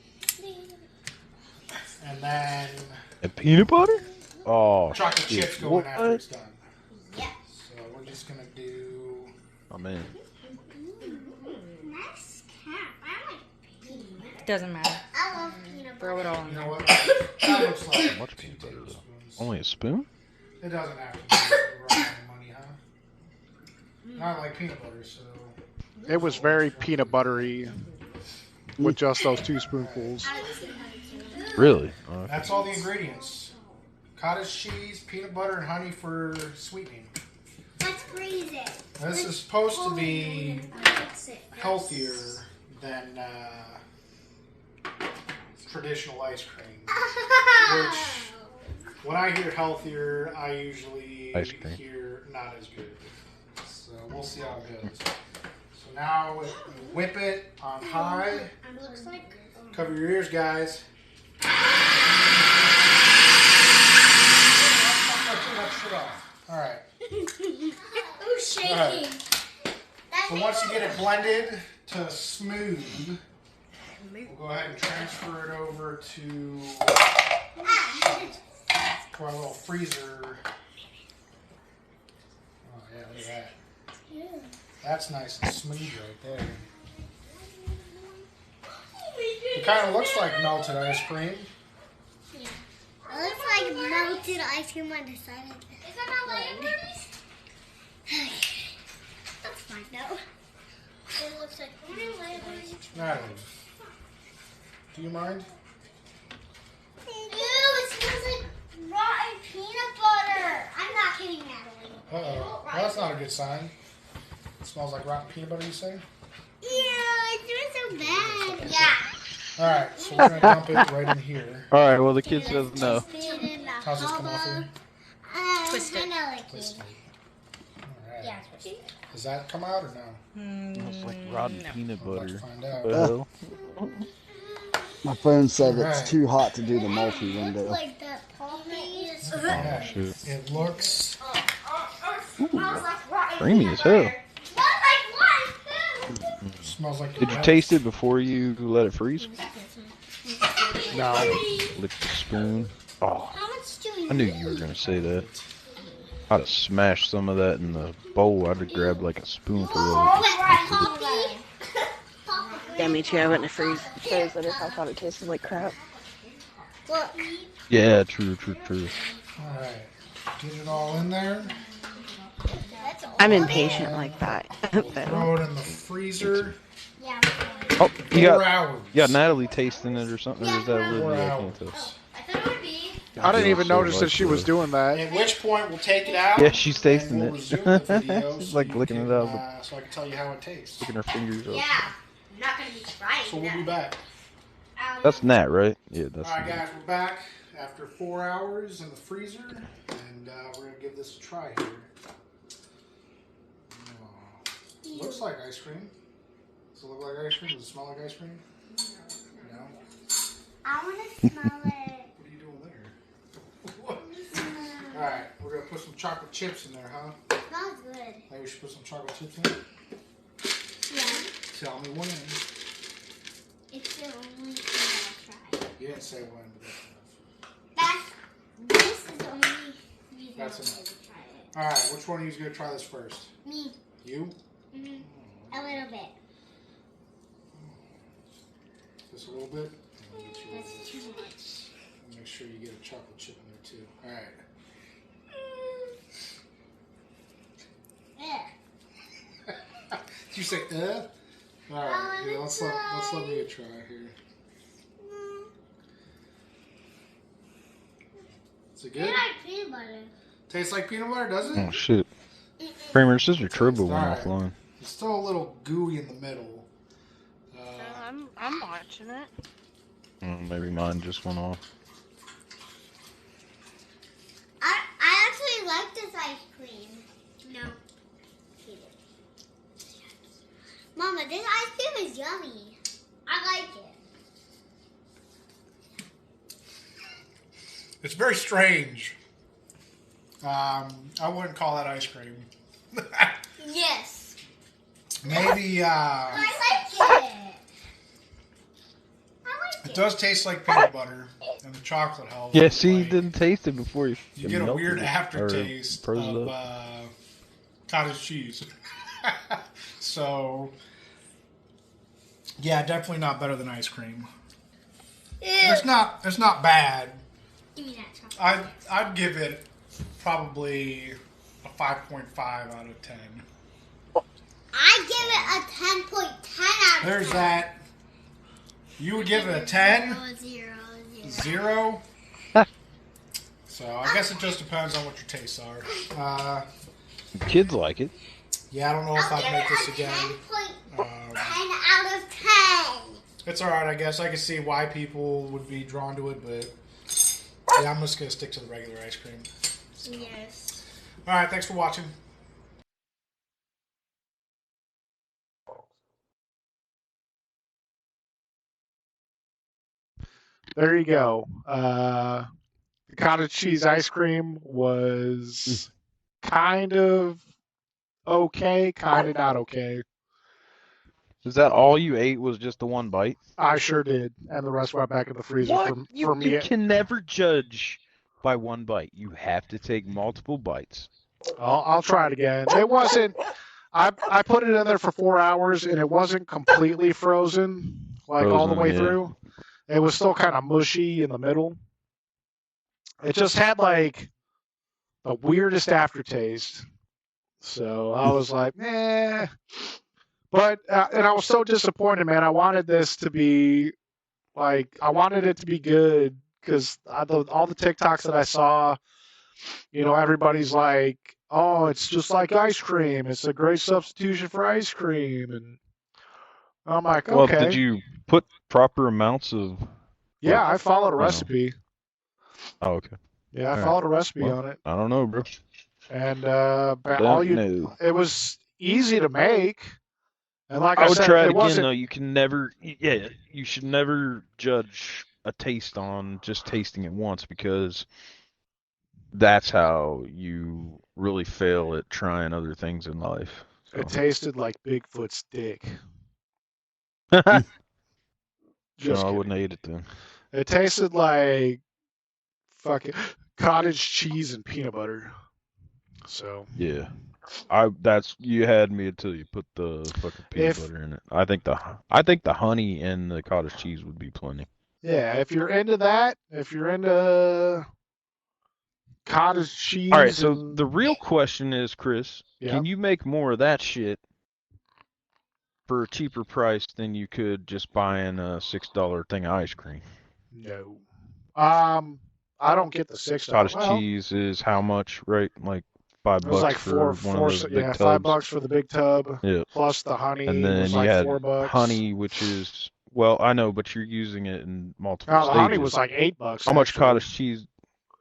and then And peanut butter? Oh, chocolate shit. chips go in after What? it's done. Yeah. So we're just gonna do. Oh man. Nice cap. I like peanut. Doesn't matter. I love peanut butter. Throw it all in You know there. what? That looks like Much 2 peanut butter, though. tablespoons. Only a spoon? It doesn't have to be right money, huh? Not like peanut butter, so. It was very peanut buttery with just those 2 spoonfuls. Really? Oh, okay. That's all the ingredients. Cottage cheese, peanut butter, and honey for sweetening. Let's freeze it. This is supposed to be Fix it. healthier than traditional ice cream. Which, when I hear healthier, I usually Ice cream. hear not as good. So we'll see how it goes. So now whip it on high. It looks like. Cover your ears, guys. All right. Oh shit! shaking. So once you get it blended to smooth, we'll go ahead and transfer it over to our little freezer. Oh yeah, look at that. That's nice and smooth right there. It kind of looks like melted ice cream. Yeah. It looks like melted ice cream on the side of the Is that not light? That's fine though. It looks like Natalie, do you mind? Ew, it smells like rotten peanut butter. I'm not kidding, Natalie. Uh-oh. Well, that's not a good sign. It smells like rotten peanut butter, you say? Ew, it smells so bad. Yeah. Alright, so we're going to dump it right in here. All right. Well, the kids doesn't know. How's this come off here? Twist it. Twist it. Alright. Yeah, twist it. Does that come out or no? It's like rotten peanut I'd like butter. to find out. What the hell? My phone said Alright. it's too hot to do the multi window. Like that poppy. Yeah, shit. it looks... Smells like rotten Creamy peanut as hell. butter. Smells like rotten food. Smells like... Did you taste it before you let it freeze? No. Lick the spoon. Oh, How much do we I knew you were gonna say that. I'd have smashed some of that in the bowl. I'd have grabbed like a spoonful of it. Yeah, me too. I wouldn't have froze it if I thought it tasted like crap. Look. Yeah, true. Alright. Get it all in there. I'm impatient like that. Throw it in the freezer. Yeah. Oh, you 4 got hours. Natalie tasting it or something, or is that 4 Olivia? I hours. can't tell. I thought it would be. I didn't even So notice that much she was for- doing that. At which point we'll take it out. Yeah, she's tasting and we'll it. resume the video She's so like you licking can, it out, so I can tell you how it tastes. licking her fingers up. Yeah. I'm not going to be trying So we'll be back. That's Nat, right? Yeah, that's. Alright guys, we're back after 4 hours in the freezer, and we're going to give this a try here. Looks like ice cream. Does it look like ice cream? Does it smell like ice cream? No? I want to smell it. What are you doing there? Alright, we're going to put some chocolate chips in there, huh? It smells good. Maybe we should put some chocolate chips in it? Yeah. Tell me when. It's the only thing I'll try. You didn't say when, but that's enough. This is the only reason That's I'll enough. try it. Alright, which one of you is going to try this first? Me. You? A little bit. Just a little bit? That's too much. Make sure you get a chocolate chip in there too. Alright. Did you say Alright, yeah, let's let me try here. Is it good? I like peanut butter. Tastes like peanut butter, does Oh it? shit. Kramer, sister Turbo went Alright. offline. It's still a little gooey in the middle. I'm watching it. Maybe mine just went off. I actually like this ice cream. No. Mama, this ice cream is yummy. I like it. It's very strange. I wouldn't call that ice cream. Yes. Maybe I like it. it does taste like peanut butter, and the chocolate helps. Yeah, see, you Like, didn't taste it before you. you get a melted weird it, or aftertaste froze it of up. cottage cheese. So, yeah, definitely not better than ice cream. It's not bad. Give me that chocolate. I'd give it probably a 5.5 out of 10. I give it a 10.10 out of 10. There's that. You would give it a 10? Zero. Zero? So I guess it just depends on what your tastes are. Kids like it. Yeah, I don't know if I'll I'd give make it this a again. 10.10 out of 10. It's alright, I guess. I can see why people would be drawn to it, but yeah, I'm just going to stick to the regular ice cream. So. Yes. Alright, thanks for watching. There you go. The cottage cheese ice cream was kind of okay, kind of not okay. Is that all you ate was just the one bite? I sure did, and the rest went back in the freezer What? for You me. can never judge by one bite. You have to take multiple bites. I'll try it again. It wasn't. I put it in there for 4 hours, and it wasn't completely frozen, like all the Frozen, way yeah. through. It was still kind of mushy in the middle. It just had like the weirdest aftertaste. So I was like, eh. But and I was so disappointed, man. I wanted this to be like, I wanted it to be good because all the TikToks that I saw, everybody's like, oh, it's just like ice cream. It's a great substitution for ice cream, and I'm like, Well, okay. did you put proper amounts of? Yeah, I followed a recipe. Oh, okay. Yeah, I followed a recipe on it. I don't know, bro. And know. it was easy to make. And like I would said, try it it again, wasn't. though. You can never, you should never judge a taste on just tasting it once, because that's how you really fail at trying other things in life. It tasted like Bigfoot's dick. No, Just I kidding. wouldn't have ate it then. It tasted like fucking cottage cheese and peanut butter. So Yeah, you had me until you put the fucking peanut butter in it. I think the honey and the cottage cheese would be plenty. yeah, if you're into that, if you're into cottage cheese. All right, so the real question is, Chris, can you make more of that shit for a cheaper price than you could just buying a $6 thing of ice cream? No. I don't get the $6. Cottage cheese is how much, right? Like $5 it was like for one of those big tubs. $5 for the big tub. Yeah. Plus the honey. And then was you like had $4. honey, which is, well, I know, but you're using it in multiple the stages. honey was like $8. How much cottage cheese?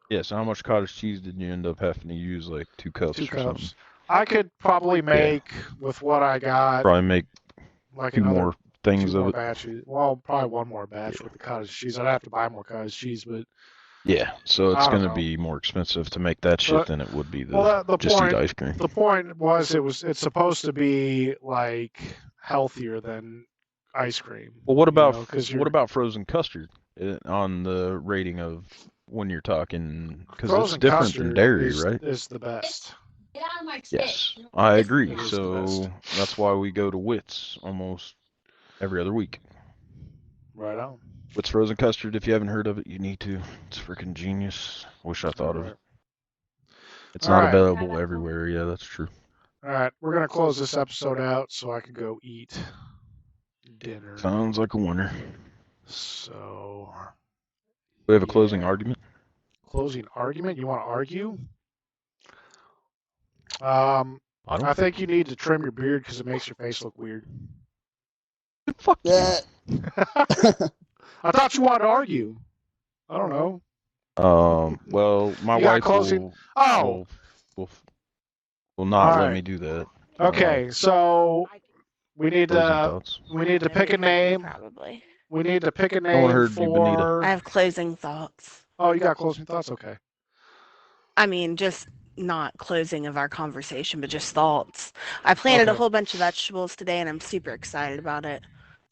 Yes, how much cottage cheese did you end up having to use? Like 2 cups or something? I could probably make with what I got. Probably make like 2 more things of it. Batches. Well, probably one more batch with the cottage cheese. I'd have to buy more cottage cheese, but yeah, so it's going to be more expensive to make that shit than it would be just eat ice cream. The point was it's supposed to be like healthier than ice cream. Well, what about frozen custard on the rating of when you're talking, because it's different than dairy, right? Is the best. Get out of my Yes, I agree. So that's why we go to Wits almost every other week. Right on. Wits frozen custard. If you haven't heard of it, you need to. It's freaking genius. Wish I thought of it. It's not available everywhere. Yeah, that's true. All right, we're gonna close this episode out so I can go eat dinner. Sounds like a winner. So we have a closing argument. Closing argument? You want to argue? I think you need to trim your beard because it makes your face look weird. Fuck yeah. I thought you wanted to argue. I don't know. Well, my wife will not let me do that. Okay, so we need to pick a name. Probably. We need to pick a name for. Bonita. I have closing thoughts. Oh, you got closing thoughts? Okay. I mean, just not closing of our conversation, but just thoughts. I planted a whole bunch of vegetables today, and I'm super excited about it.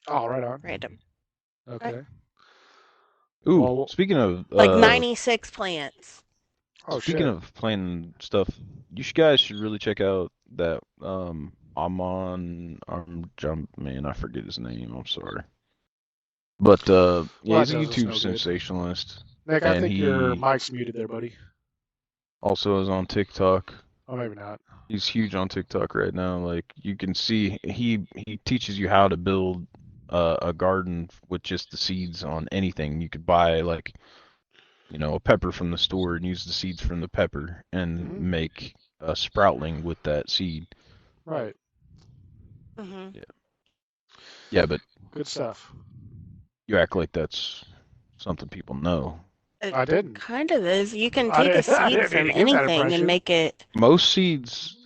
Oh, right on. Random. Okay. Ooh, speaking of like 96 plants. Oh, speaking of planting stuff, you guys should really check out that man, I forget his name. I'm sorry. But he's a YouTube sensationalist. Nick, I think your mic's muted there, buddy. Also is on TikTok. Oh, maybe not. He's huge on TikTok right now. Like, you can see he teaches you how to build a garden with just the seeds on anything. You could buy like, a pepper from the store and use the seeds from the pepper and make a sproutling with that seed. Right. Mm-hmm. Yeah, but good stuff. You act like that's something people know. I didn't. Kind of is. You can take a seed from anything and make it. Most seeds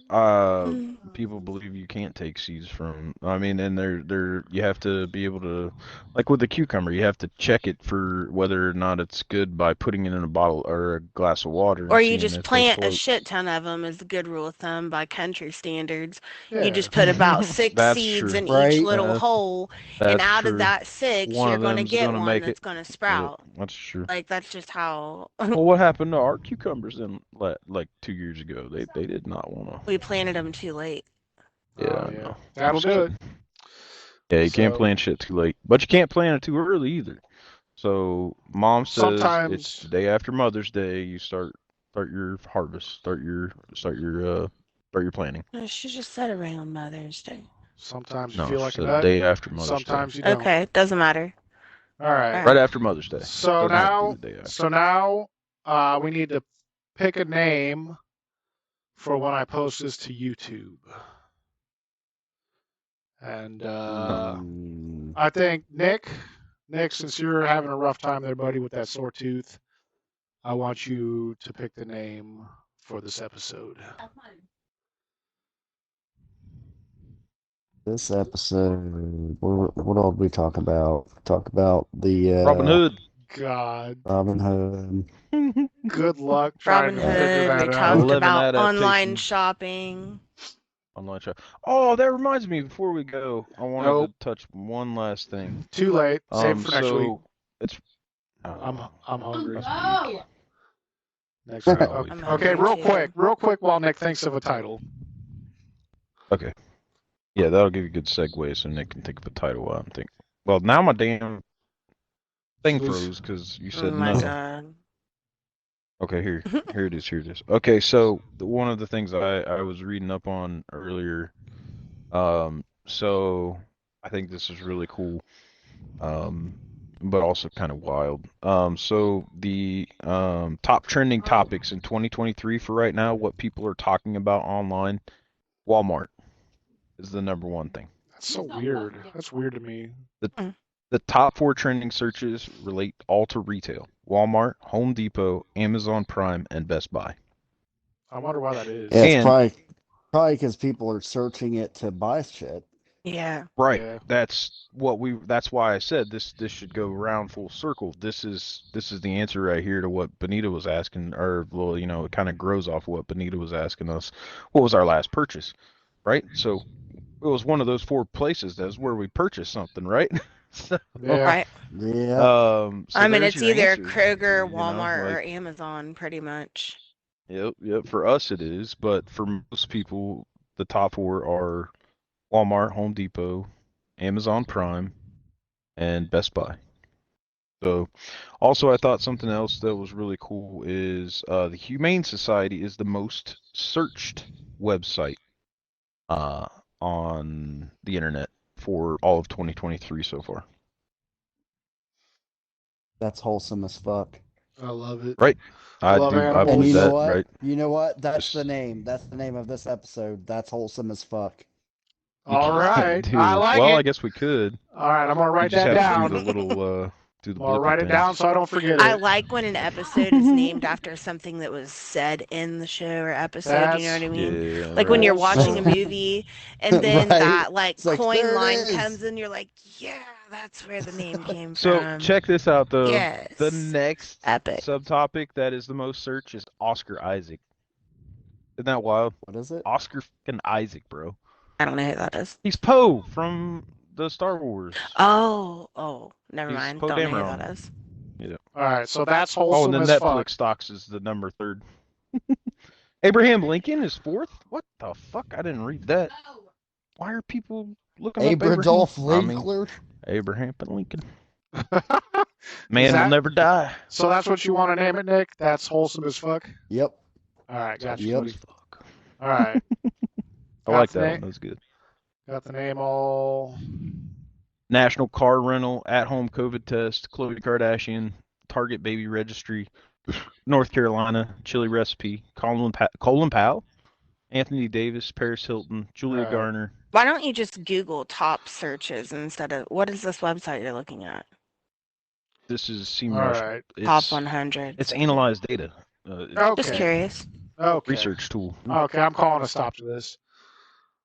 people believe you can't take seeds from. I mean, and they're you have to be able to, like with the cucumber, you have to check it for whether or not it's good by putting it in a bottle or a glass of water Or and you seeing just if they plant a float. shit ton of them is the good rule of thumb by country standards. You Yeah. just put about six That's seeds true. in each Right? little That's hole, and that's out of true. that six, One you're of going to them's get gonna one make it. that's going to Yep, sprout. that's true. Like, that's just how Well, what happened to our cucumbers in like 2 years ago? They did not want to. we planted them too late. Yeah, Oh I yeah. know. That'll do it. Yeah, you can't So plant shit too late, but you can't plant it too early either. So mom says it's the sometimes day after Mother's Day. You start your harvest, start your planting. No, she just said around Mother's Day. sometimes you No, feel she like a said the nut. day after Mother's Day. Sometimes you don't. Okay, doesn't matter. All right. All Right right. after Mother's Day. So Doesn't have to be now the day after. so now we need to pick a name for when I post this to YouTube. And I think Nick, since you're having a rough time there, buddy, with that sore tooth, I want you to pick the name for this episode. This episode, what all did we talk about? Talk about the Robin Hood. God, Robin Hood. good luck trying Robin to figure Hood, we that talked out. 11 about online adaptations. shopping. Online shop. Oh, that reminds me. Before we go, I wanted Nope, to touch one last thing. too late. Save it for next week. So it's. I'm hungry. Must be weak. Next week. Oh, I'm Okay, hungry real quick, while Nick thinks of a title. okay. Yeah, that'll give you a good segue so Nick can think of a title while I'm thinking. Well, now my damn thing froze because you Oh said my no. god. Okay, here it is. Here it is. Okay, so one of the things I was reading up on earlier, so I think this is really cool, but also kind of wild. So the top trending topics in 2023 for right now, what people are talking about online, Walmart is the number one thing. That's so weird. That's weird to me. The top 4 trending searches relate all to retail: Walmart, Home Depot, Amazon Prime, and Best Buy. I wonder why that is. Yeah, it's And probably because people are searching it to buy shit. Yeah. right, Yeah. that's why I said this should go around full circle. This is the answer right here to what Bonita was asking, or well, it kind of grows off what Bonita was asking us. What was our last purchase, right? So it was one of those 4 places that's where we purchased something, right? So, Yeah. Right. Yeah. so I mean, there's it's your either answer, Kroger, you know, Walmart, or like, Amazon, pretty much. yep, for us it is, but for most people, the top 4 are Walmart, Home Depot, Amazon Prime, and Best Buy. So, also I thought something else that was really cool is the Humane Society is the most searched website on the internet for all of 2023 so far. That's wholesome as fuck. I love it. Right. I love I animals. And believe you know that, what? right? You know what? That's Just the name. That's the name of this episode. That's wholesome as fuck. we All can't right. do. I like Well, it. I guess we could. All right, I'm gonna We write just that have to do the down. little do the I'm gonna blippy write it thing. down so I don't forget I it. like when an episode is named after something that was said in the show or episode, you know what That's I mean? Yeah, Like when right. you're watching a wholesome. movie and then Right? that like It's like, coin there it line is. comes in, you're like, yeah, that's where the name came So from. check this out though. The Yes. next Epic. subtopic that is the most searched is Oscar Isaac. Isn't that wild? What is it? Oscar fucking Isaac, bro. I don't know who that is. He's Poe from the Star Wars. Oh, never He's mind. Poe Don't know who Dameron. that is. Yeah. All right, so that's Oh, wholesome and then as Netflix fuck. stocks is the number 3rd. Abraham Lincoln is 4th? What the fuck? I didn't read that. Why are people looking up Abraham? Abradolf I mean, Linkler? Abraham Lincoln. Is Man will that never die. so? That's what you want to name it, Nick? That's wholesome as fuck. Yep. All right, got you, Yep. buddy. All right, I like the that name. one. That was good. Got the name all. National car rental, at-home COVID test, Khloe Kardashian, Target baby registry, North Carolina, chili recipe, Colin Powell, Anthony Davis, Paris Hilton, Julia Right. Garner. Why don't you just Google top searches instead of what is this website you're looking at? This is All SEMrush. right. Top It's 100. analyzed data. Okay. Just curious. Okay. research tool. Okay, I'm calling a stop to this.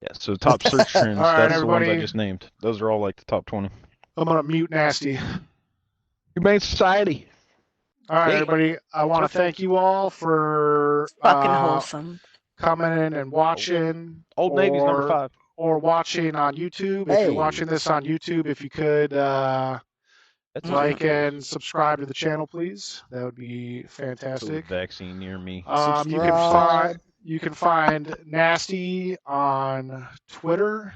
Yeah, so top search trends, All right, that's the ones I everybody. just named. Those are all like the top 20. I'm gonna mute Nasty. Humane Society. All right, Yeah. everybody. I want to thank you all for Fucking wholesome. coming in and watching. Old Navy's number 5. Or watching on YouTube. If Hey. you're watching this on YouTube, if you could That's like and subscribe to the channel, please. That would be fantastic. COVID vaccine near me. You can find Nasty on Twitter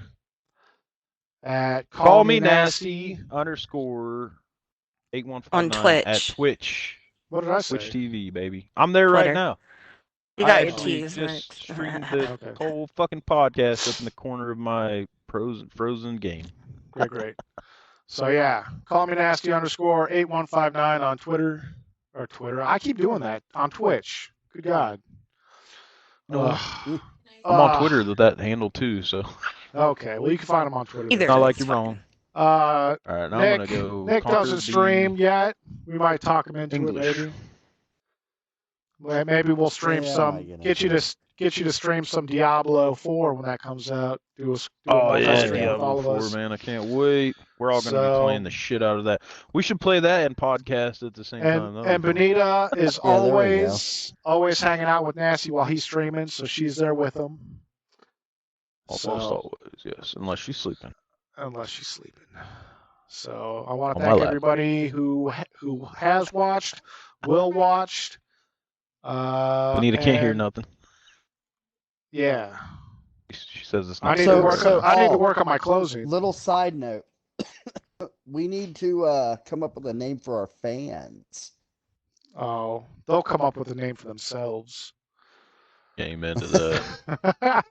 at Call me nasty _815 On Twitch. at Twitch. What did I say? Twitch TV, baby. I'm there Twitter. right now. You got I your actually T's just next. streamed the Okay. whole fucking podcast up in the corner of my frozen game. Great. So yeah, call me nasty _8159 on Twitter. I keep doing that on Twitch. Good God. No. I'm on Twitter with that handle too, so. Okay, well you can find him on Twitter. Either. Not like you're wrong. All right, now I'm gonna go. Nick doesn't stream yet. We might talk him into English. it, maybe. Maybe we'll stream Yeah, I some. might get Get you to stream some Diablo 4 when that comes out. Do a Oh yeah, multi-stream with all Diablo of 4, us. man! I can't wait. We're all gonna be playing the shit out of that. We should play that and podcast at the same time. And Bonita is Yeah, there we go. always hanging out with Nasty while he's streaming, so she's there with him. Almost always, yes, unless she's sleeping. So I want to thank everybody who has watched, will watch. Bonita can't hear nothing. Yeah. She says it's I not. need to work on my closing. Little side note. We need to come up with a name for our fans. Oh, they'll come up with a name for themselves. Amen to that.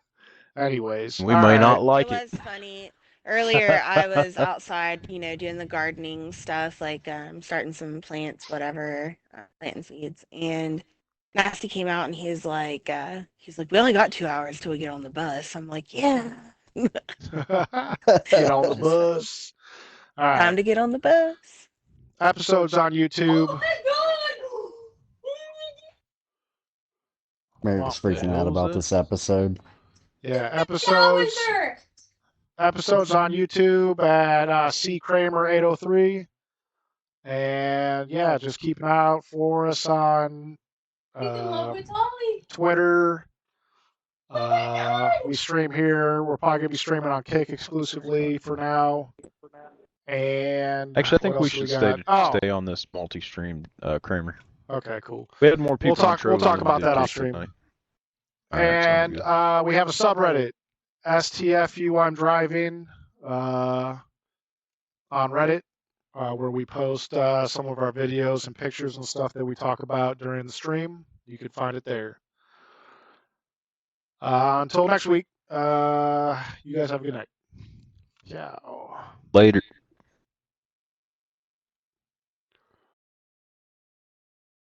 Anyways, we might not like it. It was funny. Earlier, I was outside, doing the gardening stuff, like starting some plants, whatever, planting seeds, and Nasty came out and he's like, we only got 2 hours till we get on the bus. I'm like, yeah. Get on the bus. All right. Time to get on the bus. Episodes on YouTube. Oh my God! Mary's freaking out about this episode. Yeah, episodes on YouTube at C Kramer 803. And yeah, just keep an eye out for us on Twitter. We stream here. We're probably gonna be streaming on Kick exclusively for now. And actually, I think we should stay on this multi-stream, Kramer. Okay, cool. We had more people. We'll talk about that off stream. And we have a subreddit, STFU I'm Driving, on Reddit, where we post some of our videos and pictures and stuff that we talk about during the stream. You can find it there. Until next week, you guys have a good night. Ciao. Later.